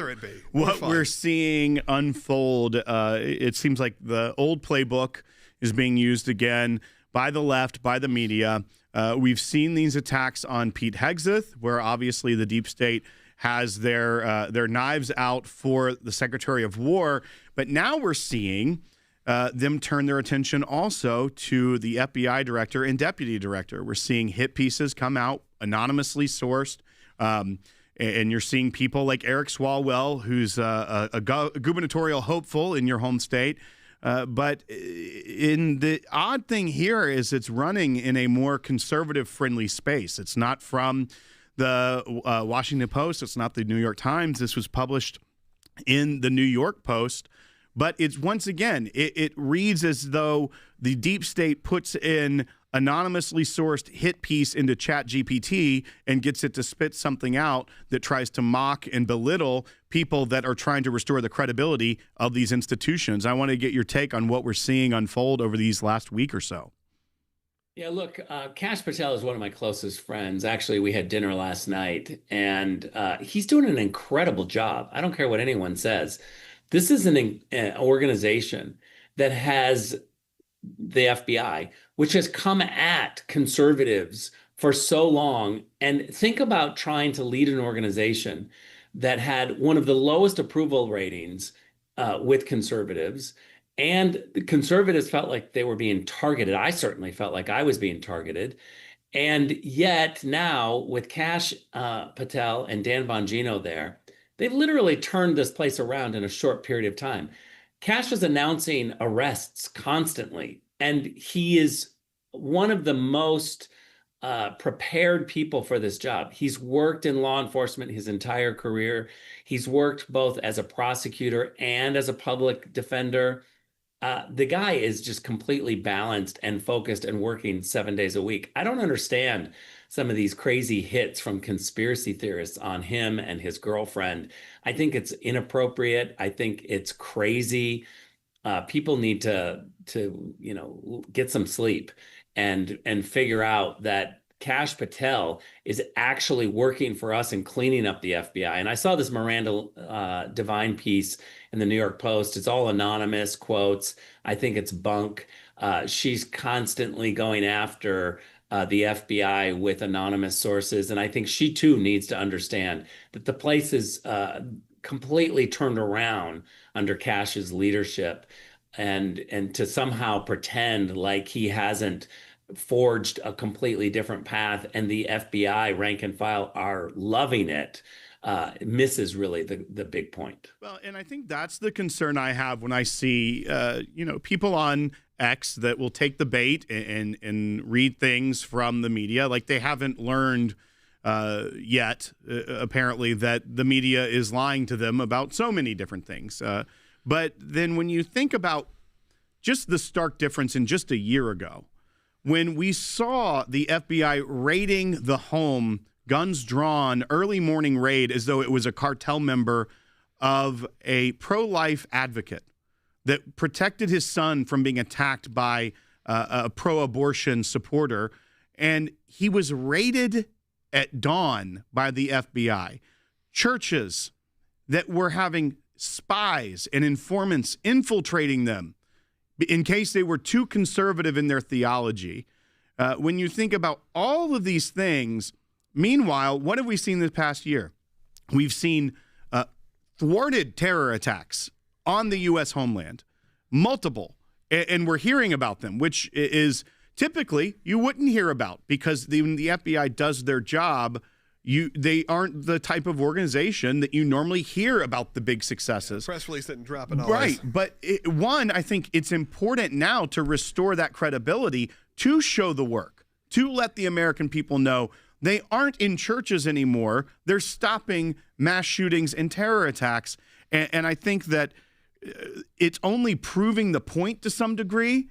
Speaker 3: what we're seeing unfold. It seems like the old playbook is being used again by the left, by the media. We've seen these attacks on Pete Hegseth, where obviously the deep state has their knives out for the Secretary of War. But now we're seeing them turn their attention also to the FBI director and deputy director. We're seeing hit pieces come out, anonymously sourced, and you're seeing people like Eric Swalwell, who's a gubernatorial hopeful in your home state. But in the odd thing here is it's running in a more conservative-friendly space. It's not from the Washington Post. It's not the New York Times. This was published in the New York Post. But it's once again, it reads as though the deep state puts in anonymously sourced hit piece into ChatGPT and gets it to spit something out that tries to mock and belittle people that are trying to restore the credibility of these institutions. I want to get your take on what we're seeing unfold over these last week or so.
Speaker 15: Yeah, look, Kash Patel is one of my closest friends. Actually, we had dinner last night, and he's doing an incredible job. I don't care what anyone says. This is an organization that has the FBI, which has come at conservatives for so long. And think about trying to lead an organization that had one of the lowest approval ratings with conservatives. And the conservatives felt like they were being targeted. I certainly felt like I was being targeted. And yet now with Kash Patel and Dan Bongino there, they've literally turned this place around in a short period of time. Kash is announcing arrests constantly, and he is one of the most prepared people for this job. He's worked in law enforcement his entire career. He's worked both as a prosecutor and as a public defender. The guy is just completely balanced and focused and working 7 days a week. I don't understand some of these crazy hits from conspiracy theorists on him and his girlfriend. I think it's inappropriate. I think it's crazy. People need to get some sleep and figure out that Kash Patel is actually working for us and cleaning up the FBI. And I saw this Miranda Devine piece in the New York Post. It's all anonymous quotes. I think it's bunk. She's constantly going after the FBI with anonymous sources. And I think she too needs to understand that the place is completely turned around under Kash's leadership, and to somehow pretend like he hasn't forged a completely different path and the FBI rank and file are loving it, misses really the big point.
Speaker 3: Well, and I think that's the concern I have when I see, people on X that will take the bait and read things from the media. Like they haven't learned yet, apparently, that the media is lying to them about so many different things. But then when you think about just the stark difference in just a year ago, when we saw the FBI raiding the home, guns drawn, early morning raid as though it was a cartel member of a pro-life advocate that protected his son from being attacked by a pro-abortion supporter, and he was raided at dawn by the FBI. Churches that were having spies and informants infiltrating them in case they were too conservative in their theology. When you think about all of these things, meanwhile, what have we seen this past year? We've seen thwarted terror attacks on the U.S. homeland, multiple, and we're hearing about them, which is typically you wouldn't hear about because when the FBI does their job, they aren't the type of organization that you normally hear about the big successes.
Speaker 1: Press release didn't drop it all.
Speaker 3: Right. But I think it's important now to restore that credibility, to show the work, to let the American people know they aren't in churches anymore. They're stopping mass shootings and terror attacks. And I think that it's only proving the point to some degree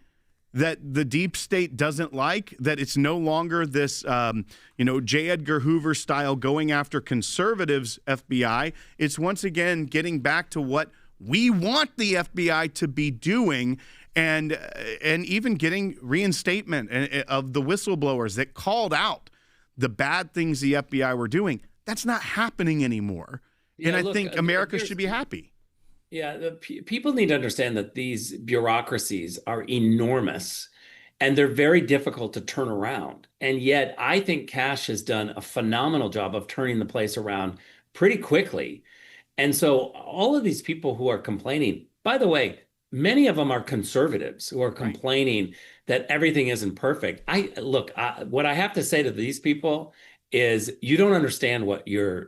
Speaker 3: that the deep state doesn't like, that it's no longer this, J. Edgar Hoover style going after conservatives FBI. It's once again getting back to what we want the FBI to be doing, and even getting reinstatement of the whistleblowers that called out the bad things the FBI were doing. That's not happening anymore.
Speaker 15: Yeah,
Speaker 3: and I think America should be happy.
Speaker 15: Yeah, people need to understand that these bureaucracies are enormous and they're very difficult to turn around. And yet I think Kash has done a phenomenal job of turning the place around pretty quickly. And so all of these people who are complaining, by the way, many of them are conservatives who are complaining that everything isn't perfect. What I have to say to these people is you don't understand what you're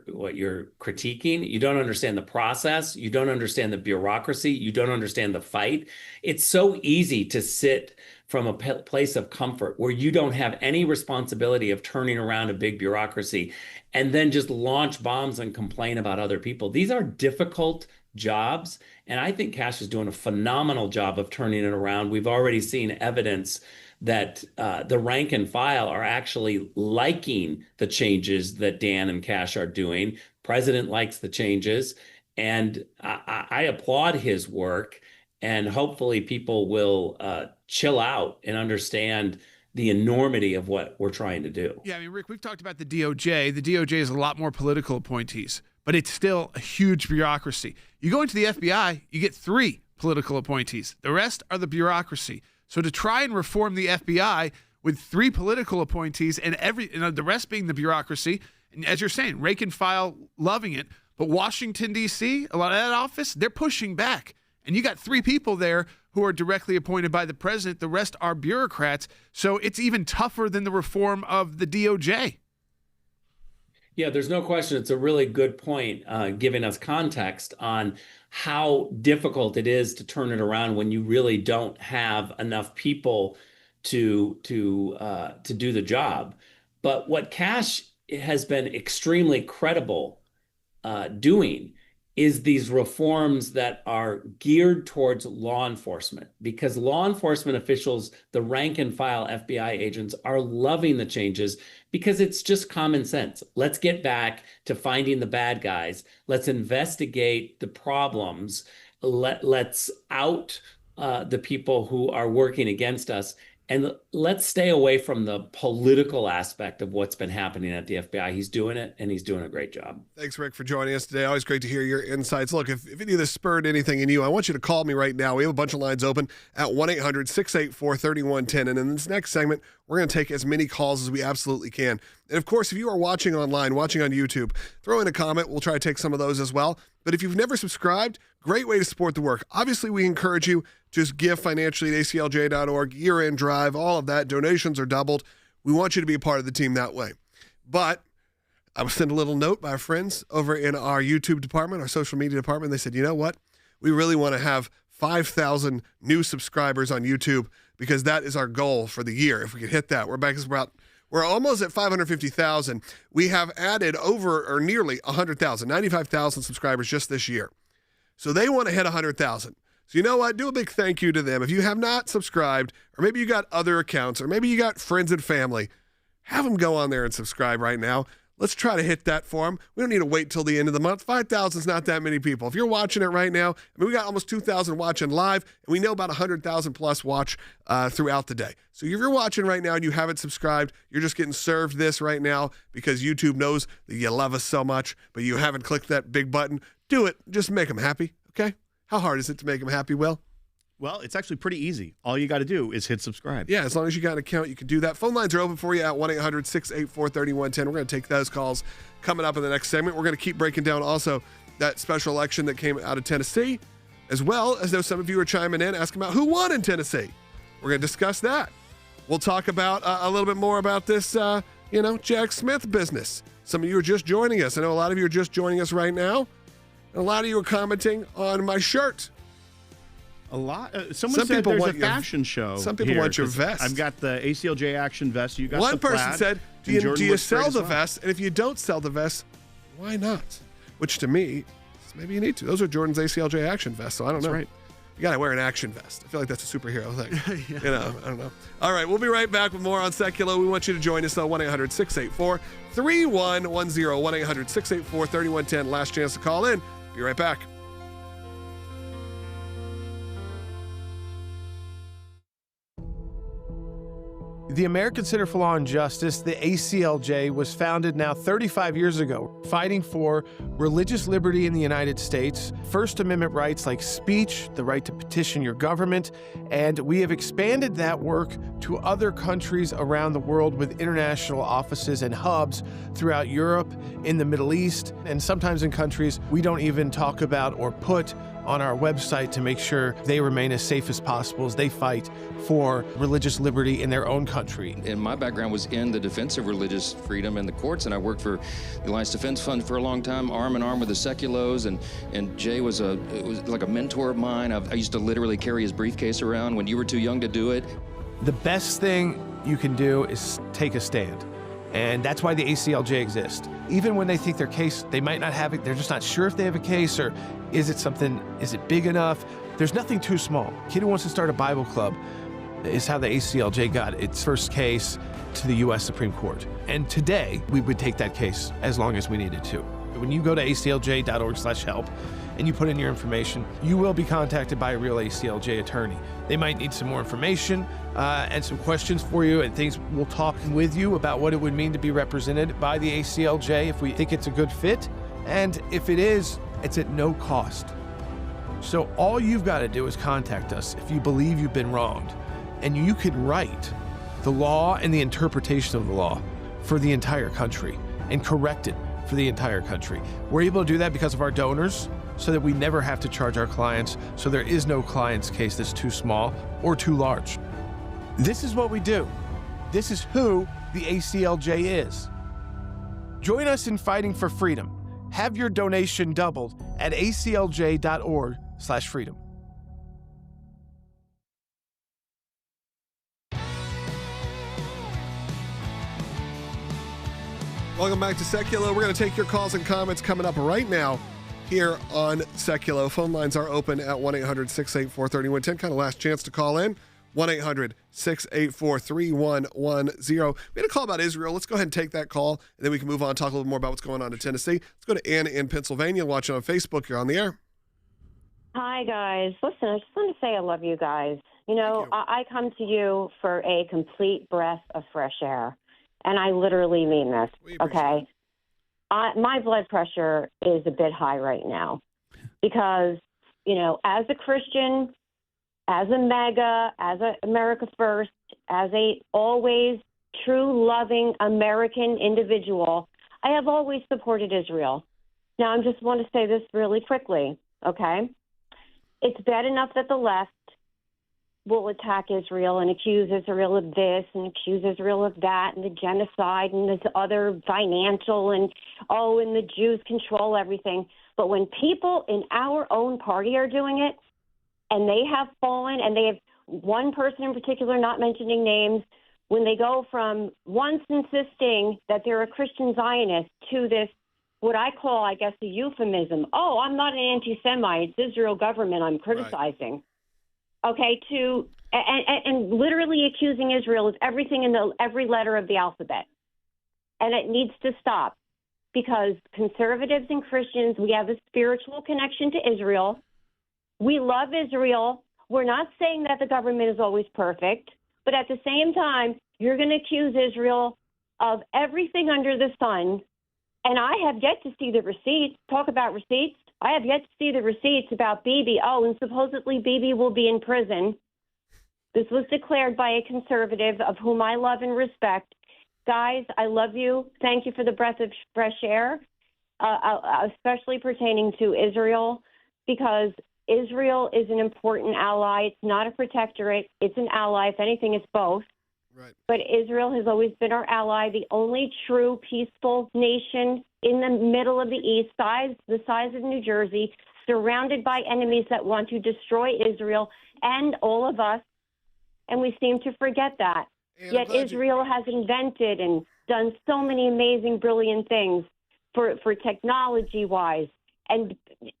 Speaker 15: critiquing. You don't understand the process. You don't understand the bureaucracy. You don't understand the fight. It's so easy to sit from a place of comfort where you don't have any responsibility of turning around a big bureaucracy and then just launch bombs and complain about other people. These are difficult jobs, and I think Kash is doing a phenomenal job of turning it around. We've already seen evidence that the rank and file are actually liking the changes that Dan and Kash are doing. President likes the changes, and I applaud his work, and hopefully people will chill out and understand the enormity of what we're trying to do.
Speaker 4: Yeah, I mean, Rick, we've talked about the DOJ. The DOJ is a lot more political appointees, but it's still a huge bureaucracy. You go into the FBI, you get 3 political appointees. The rest are the bureaucracy. So to try and reform the FBI with 3 political appointees and the rest being the bureaucracy, and as you're saying, rank and file loving it, but Washington, D.C., a lot of that office, they're pushing back. And you got 3 people there who are directly appointed by the president. The rest are bureaucrats. So it's even tougher than the reform of the DOJ.
Speaker 15: Yeah, there's no question. It's a really good point, giving us context on how difficult it is to turn it around when you really don't have enough people to do the job. But what Kash has been extremely credible doing is these reforms that are geared towards law enforcement, because law enforcement officials, the rank and file FBI agents, are loving the changes because it's just common sense. Let's get back to finding the bad guys. Let's investigate the problems. Let's out the people who are working against us. And let's stay away from the political aspect of what's been happening at the FBI. He's doing it, and he's doing a great job.
Speaker 1: Thanks, Rick, for joining us today. Always great to hear your insights. Look, if any of this spurred anything in you, I want you to call me right now. We have a bunch of lines open at 1-800-684-3110. And in this next segment, we're going to take as many calls as we absolutely can. And, of course, if you are watching online, watching on YouTube, throw in a comment. We'll try to take some of those as well. But if you've never subscribed, great way to support the work. Obviously, we encourage you to just give financially at aclj.org, year-end drive, all of that. Donations are doubled. We want you to be a part of the team that way. But I was sent a little note by our friends over in our YouTube department, our social media department. They said, you know what? We really want to have 5,000 new subscribers on YouTube because that is our goal for the year. If we could hit that, we're almost at 550,000. We have added over or nearly 100,000, 95,000 subscribers just this year. So they want to hit 100,000. So you know what? Do a big thank you to them. If you have not subscribed, or maybe you got other accounts, or maybe you got friends and family, have them go on there and subscribe right now. Let's try to hit that for them. We don't need to wait till the end of the month. 5,000 is not that many people. If you're watching it right now, we got almost 2,000 watching live, and we know about 100,000 plus watch throughout the day. So if you're watching right now and you haven't subscribed, you're just getting served this right now because YouTube knows that you love us so much, but you haven't clicked that big button. Do it. Just make them happy, okay? How hard is it to make them happy, Will?
Speaker 3: Well, it's actually pretty easy. All you got to do is hit subscribe.
Speaker 1: Yeah, as long as you got an account, you can do that. Phone lines are open for you at 1-800-684-3110. We're going to take those calls coming up in the next segment. We're going to keep breaking down also that special election that came out of Tennessee, as well as though some of you are chiming in, asking about who won in Tennessee. We're going to discuss that. We'll talk about a little bit more about this, Jack Smith business. Some of you are just joining us. I know a lot of you are just joining us right now. A lot of you are commenting on my shirt.
Speaker 3: A lot. Someone said there's a fashion show.
Speaker 1: Some people want your vest.
Speaker 3: I've got the ACLJ action vest. You got
Speaker 1: one
Speaker 3: the
Speaker 1: person
Speaker 3: plaid,
Speaker 1: said, "Do you sell the vest? And if you don't sell the vest, why not?" Which to me, maybe you need to. Those are Jordan's ACLJ action vests. So I don't know.
Speaker 3: Right.
Speaker 1: You got to wear an action vest. I feel like that's a superhero thing. Yeah. I don't know. All right, we'll be right back with more on Sekulow. We want you to join us, though. 1-800-684-3110. 1-800-684-3110. Last chance to call in. Be right back.
Speaker 11: The American Center for Law and Justice, the ACLJ, was founded now 35 years ago, fighting for religious liberty in the United States, First Amendment rights like speech, the right to petition your government, and we have expanded that work to other countries around the world with international offices and hubs throughout Europe, in the Middle East, and sometimes in countries we don't even talk about or put on our website to make sure they remain as safe as possible as they fight for religious liberty in their own country.
Speaker 12: And my background was in the defense of religious freedom in the courts, and I worked for the Alliance Defense Fund for a long time, arm in arm with the Sekulows, and Jay was like a mentor of mine. I used to literally carry his briefcase around when you were too young to do it.
Speaker 11: The best thing you can do is take a stand. And that's why the ACLJ exists. Even when they think their case, they might not have it, they're just not sure if they have a case, or is it big enough? There's nothing too small. Kid who wants to start a Bible club is how the ACLJ got its first case to the U.S. Supreme Court. And today, we would take that case as long as we needed to. When you go to aclj.org/help and you put in your information, you will be contacted by a real ACLJ attorney. They might need some more information and some questions for you and things. We'll talk with you about what it would mean to be represented by the ACLJ if we think it's a good fit. And if it is, it's at no cost. So all you've got to do is contact us if you believe you've been wronged. and you can write the law and the interpretation of the law for the entire country and correct it for the entire country. We're able to do that because of our donors, so that we never have to charge our clients, so there is no client's case that's too small or too large. This is what we do. This is who the ACLJ is. Join us in fighting for freedom. Have your donation doubled at aclj.org/freedom.
Speaker 1: Welcome back to Sekulow. We're going to take your calls and comments coming up right now here on Sekulow. Phone lines are open at 1-800-684-3110. Kind of last chance to call in. 1-800-684-3110. We had a call about Israel. Let's go ahead and take that call, and then we can move on and talk a little more about what's going on in Tennessee. Let's go to Ann in Pennsylvania. Watch it on Facebook. You're on the air.
Speaker 16: Hi, guys. Listen, I just want to say I love you guys. You know, I come to you for a complete breath of fresh air, and I literally mean this, okay? My blood pressure is a bit high right now because, you know, as a Christian, as a MAGA, as a America First, as a always true loving American individual, I have always supported Israel. Now, I just want to say this really quickly, okay? It's bad enough that the left will attack Israel and accuse Israel of this and accuse Israel of that and the genocide and this other financial and the Jews control everything. But when people in our own party are doing it and they have fallen, and they have one person in particular, not mentioning names, when they go from once insisting that they're a Christian Zionist to this, what I call, I guess, a euphemism. Oh, I'm not an anti-Semite. It's Israel government I'm criticizing. Right. Okay, and literally accusing Israel of everything in every letter of the alphabet. And it needs to stop because conservatives and Christians, we have a spiritual connection to Israel. We love Israel. We're not saying that the government is always perfect, but at the same time, you're going to accuse Israel of everything under the sun. And I have yet to see the receipts. Talk about receipts. I have yet to see the receipts about Bibi. Oh, and supposedly Bibi will be in prison. This was declared by a conservative of whom I love and respect. Guys, I love you. Thank you for the breath of fresh air, especially pertaining to Israel, because Israel is an important ally. It's not a protectorate. It's an ally. If anything, it's both. Right. But Israel has always been our ally, the only true peaceful nation in the middle of the East, the size of New Jersey, surrounded by enemies that want to destroy Israel and all of us. And we seem to forget that. And yet Israel has invented and done so many amazing, brilliant things for technology-wise. And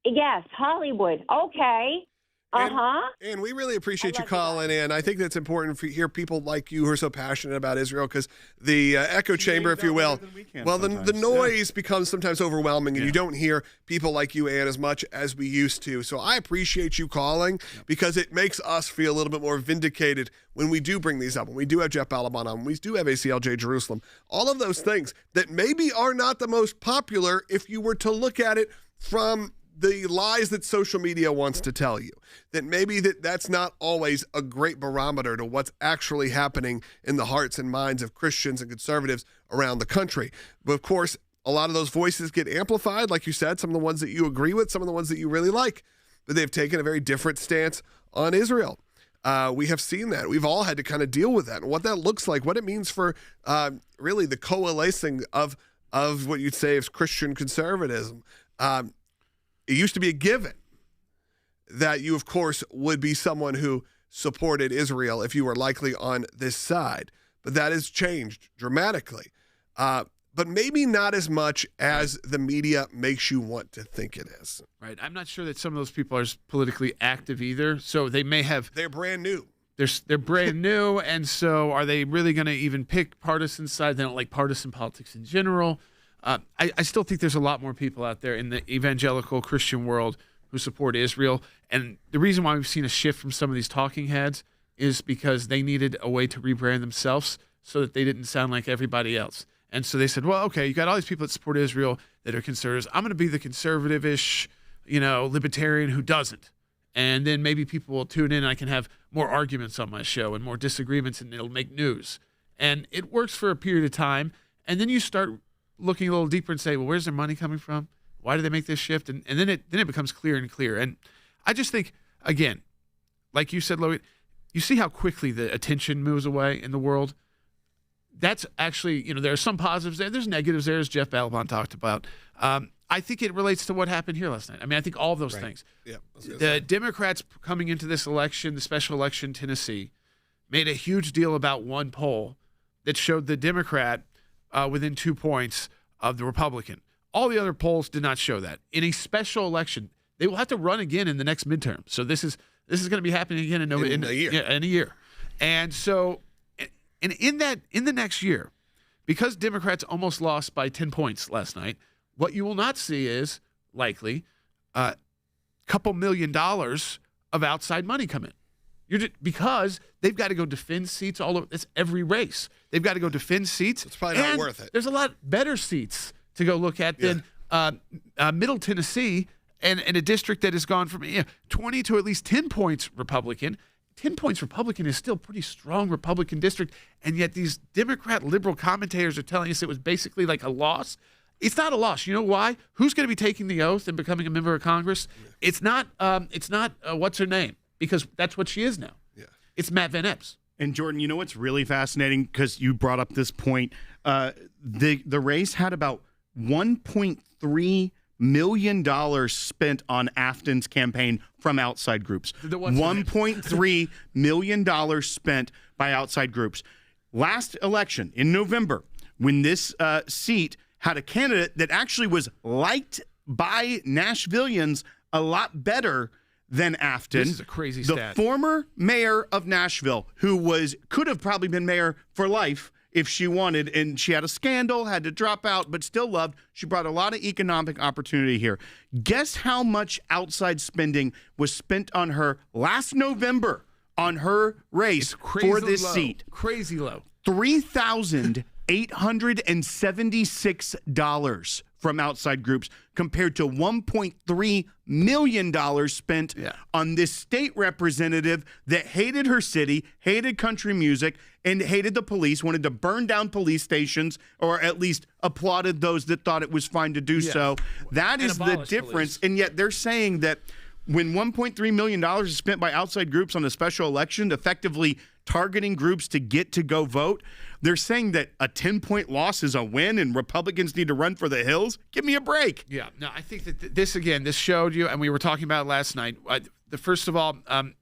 Speaker 16: yes, Hollywood. Okay.
Speaker 1: And we really appreciate you calling in. I think that's important to hear people like you who are so passionate about Israel, because the echo chamber, if you will, the noise becomes sometimes overwhelming, and you don't hear people like you, Ann, as much as we used to. So I appreciate you calling because it makes us feel a little bit more vindicated when we do bring these up, when we do have Jeff Balaban on, when we do have ACLJ Jerusalem, all of those things that maybe are not the most popular if you were to look at it from the lies that social media wants to tell you, that maybe that's not always a great barometer to what's actually happening in the hearts and minds of Christians and conservatives around the country. But of course, a lot of those voices get amplified, like you said, some of the ones that you agree with, some of the ones that you really like, but they've taken a very different stance on Israel. We have seen that. We've all had to kind of deal with that and what that looks like, what it means for really the coalescing of what you'd say is Christian conservatism. It used to be a given that you, of course, would be someone who supported Israel if you were likely on this side. But that has changed dramatically. But maybe not as much as the media makes you want to think it is.
Speaker 4: Right. I'm not sure that some of those people are politically active either. So they may have...
Speaker 1: They're brand new.
Speaker 4: They're brand new, and so are they really going to even pick partisan sides? They don't like partisan politics in general. I still think there's a lot more people out there in the evangelical Christian world who support Israel. And the reason why we've seen a shift from some of these talking heads is because they needed a way to rebrand themselves so that they didn't sound like everybody else. And so they said, well, okay, you got all these people that support Israel that are conservatives. I'm going to be the conservative-ish, libertarian who doesn't. And then maybe people will tune in and I can have more arguments on my show and more disagreements, and it'll make news. And it works for a period of time. And then you start looking a little deeper and say, well, where's their money coming from? Why do they make this shift? And then it becomes clear and clear. And I just think, again, like you said, Logan, you see how quickly the attention moves away in the world. That's actually, there are some positives there. There's negatives there, as Jeff Balaban talked about. I think it relates to what happened here last night. I mean, I think all of those things.
Speaker 1: Yeah,
Speaker 4: the Democrats coming into this election, the special election in Tennessee, made a huge deal about one poll that showed the Democrat within 2 points of the Republican. All the other polls did not show that. In a special election, they will have to run again in the next midterm. So this is going to be happening again in a year. Yeah, in a year. And so, and in the next year, because Democrats almost lost by 10 points last night, what you will not see is likely a couple $1 million of outside money come in. Because they've got to go defend seats all over. It's every race. They've got to go defend seats.
Speaker 1: It's probably not worth it.
Speaker 4: There's a lot better seats to go look at than Middle Tennessee and a district that has gone from 20 to at least 10 points Republican. 10 points Republican is still a pretty strong Republican district, and yet these Democrat liberal commentators are telling us it was basically like a loss. It's not a loss. You know why? Who's going to be taking the oath and becoming a member of Congress? It's not what's her name, because that's what she is now.
Speaker 1: Yeah.
Speaker 4: It's Matt Van Epps.
Speaker 3: And Jordan, you know what's really fascinating, because you brought up this point. The race had about $1.3 million spent on Afton's campaign from outside groups. $1.3 million spent by outside groups. Last election in November, when this seat had a candidate that actually was liked by Nashvillians a lot better than Afton.
Speaker 4: This is a crazy stat.
Speaker 3: The former mayor of Nashville, who could have probably been mayor for life if she wanted, and she had a scandal, had to drop out, but still loved. She brought a lot of economic opportunity here. Guess how much outside spending was spent on her last November on her race for this seat?
Speaker 4: Crazy low.
Speaker 3: $3,876 from outside groups compared to $1.3 million spent on this state representative that hated her city, hated country music, and hated the police, wanted to burn down police stations, or at least applauded those that thought it was fine to do so. That is the difference. Police. And yet they're saying that when $1.3 million is spent by outside groups on a special election, effectively targeting groups to get to go vote, they're saying that a 10-point loss is a win and Republicans need to run for the hills? Give me a break.
Speaker 4: Yeah. No, I think that this showed you, and we were talking about it last night. First of all,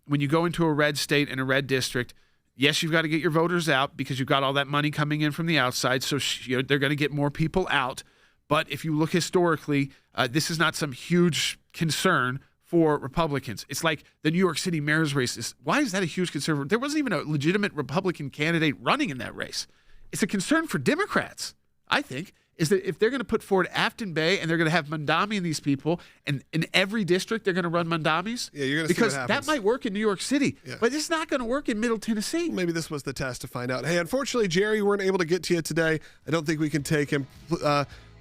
Speaker 4: when you go into a red state and a red district, yes, you've got to get your voters out because you've got all that money coming in from the outside, so they're going to get more people out. But if you look historically, this is not some huge concern for Republicans. It's like the New York City mayor's race. Why is that a huge concern? There wasn't even a legitimate Republican candidate running in that race. It's a concern for Democrats, I think, is that if they're going to put forward Afton Bay and they're going to have Mondami and these people, and in every district they're going to run Mondamis,
Speaker 1: you're going to see what happens.
Speaker 4: That might work in New York City, but it's not going to work in Middle Tennessee.
Speaker 1: Maybe this was the test to find out. Hey, unfortunately, Jerry, we weren't able to get to you today. I don't think we can take him.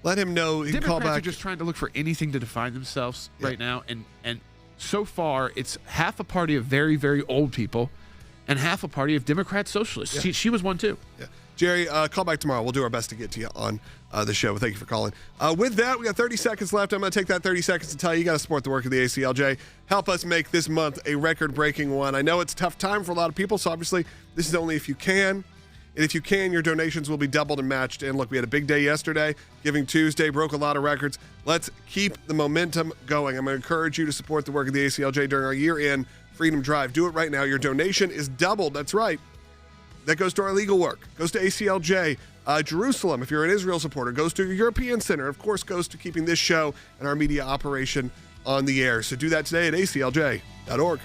Speaker 1: Let him know. He can call back.
Speaker 4: Democrats are just trying to look for anything to define themselves right now, and so far it's half a party of very, very old people and half a party of Democrat socialists. Yeah. She was one too.
Speaker 1: Yeah. Jerry, call back tomorrow. We'll do our best to get to you on the show. Thank you for calling. With that, we got 30 seconds left. I'm going to take that 30 seconds to tell you got to support the work of the ACLJ. Help us make this month a record-breaking one. I know it's a tough time for a lot of people, so obviously this is only if you can. And if you can, your donations will be doubled and matched. And look, we had a big day yesterday. Giving Tuesday broke a lot of records. Let's keep the momentum going. I'm going to encourage you to support the work of the ACLJ during our year-end Freedom Drive. Do it right now. Your donation is doubled. That's right. That goes to our legal work, goes to ACLJ. Jerusalem, if you're an Israel supporter, goes to European Center. Of course, goes to keeping this show and our media operation on the air. So do that today at aclj.org.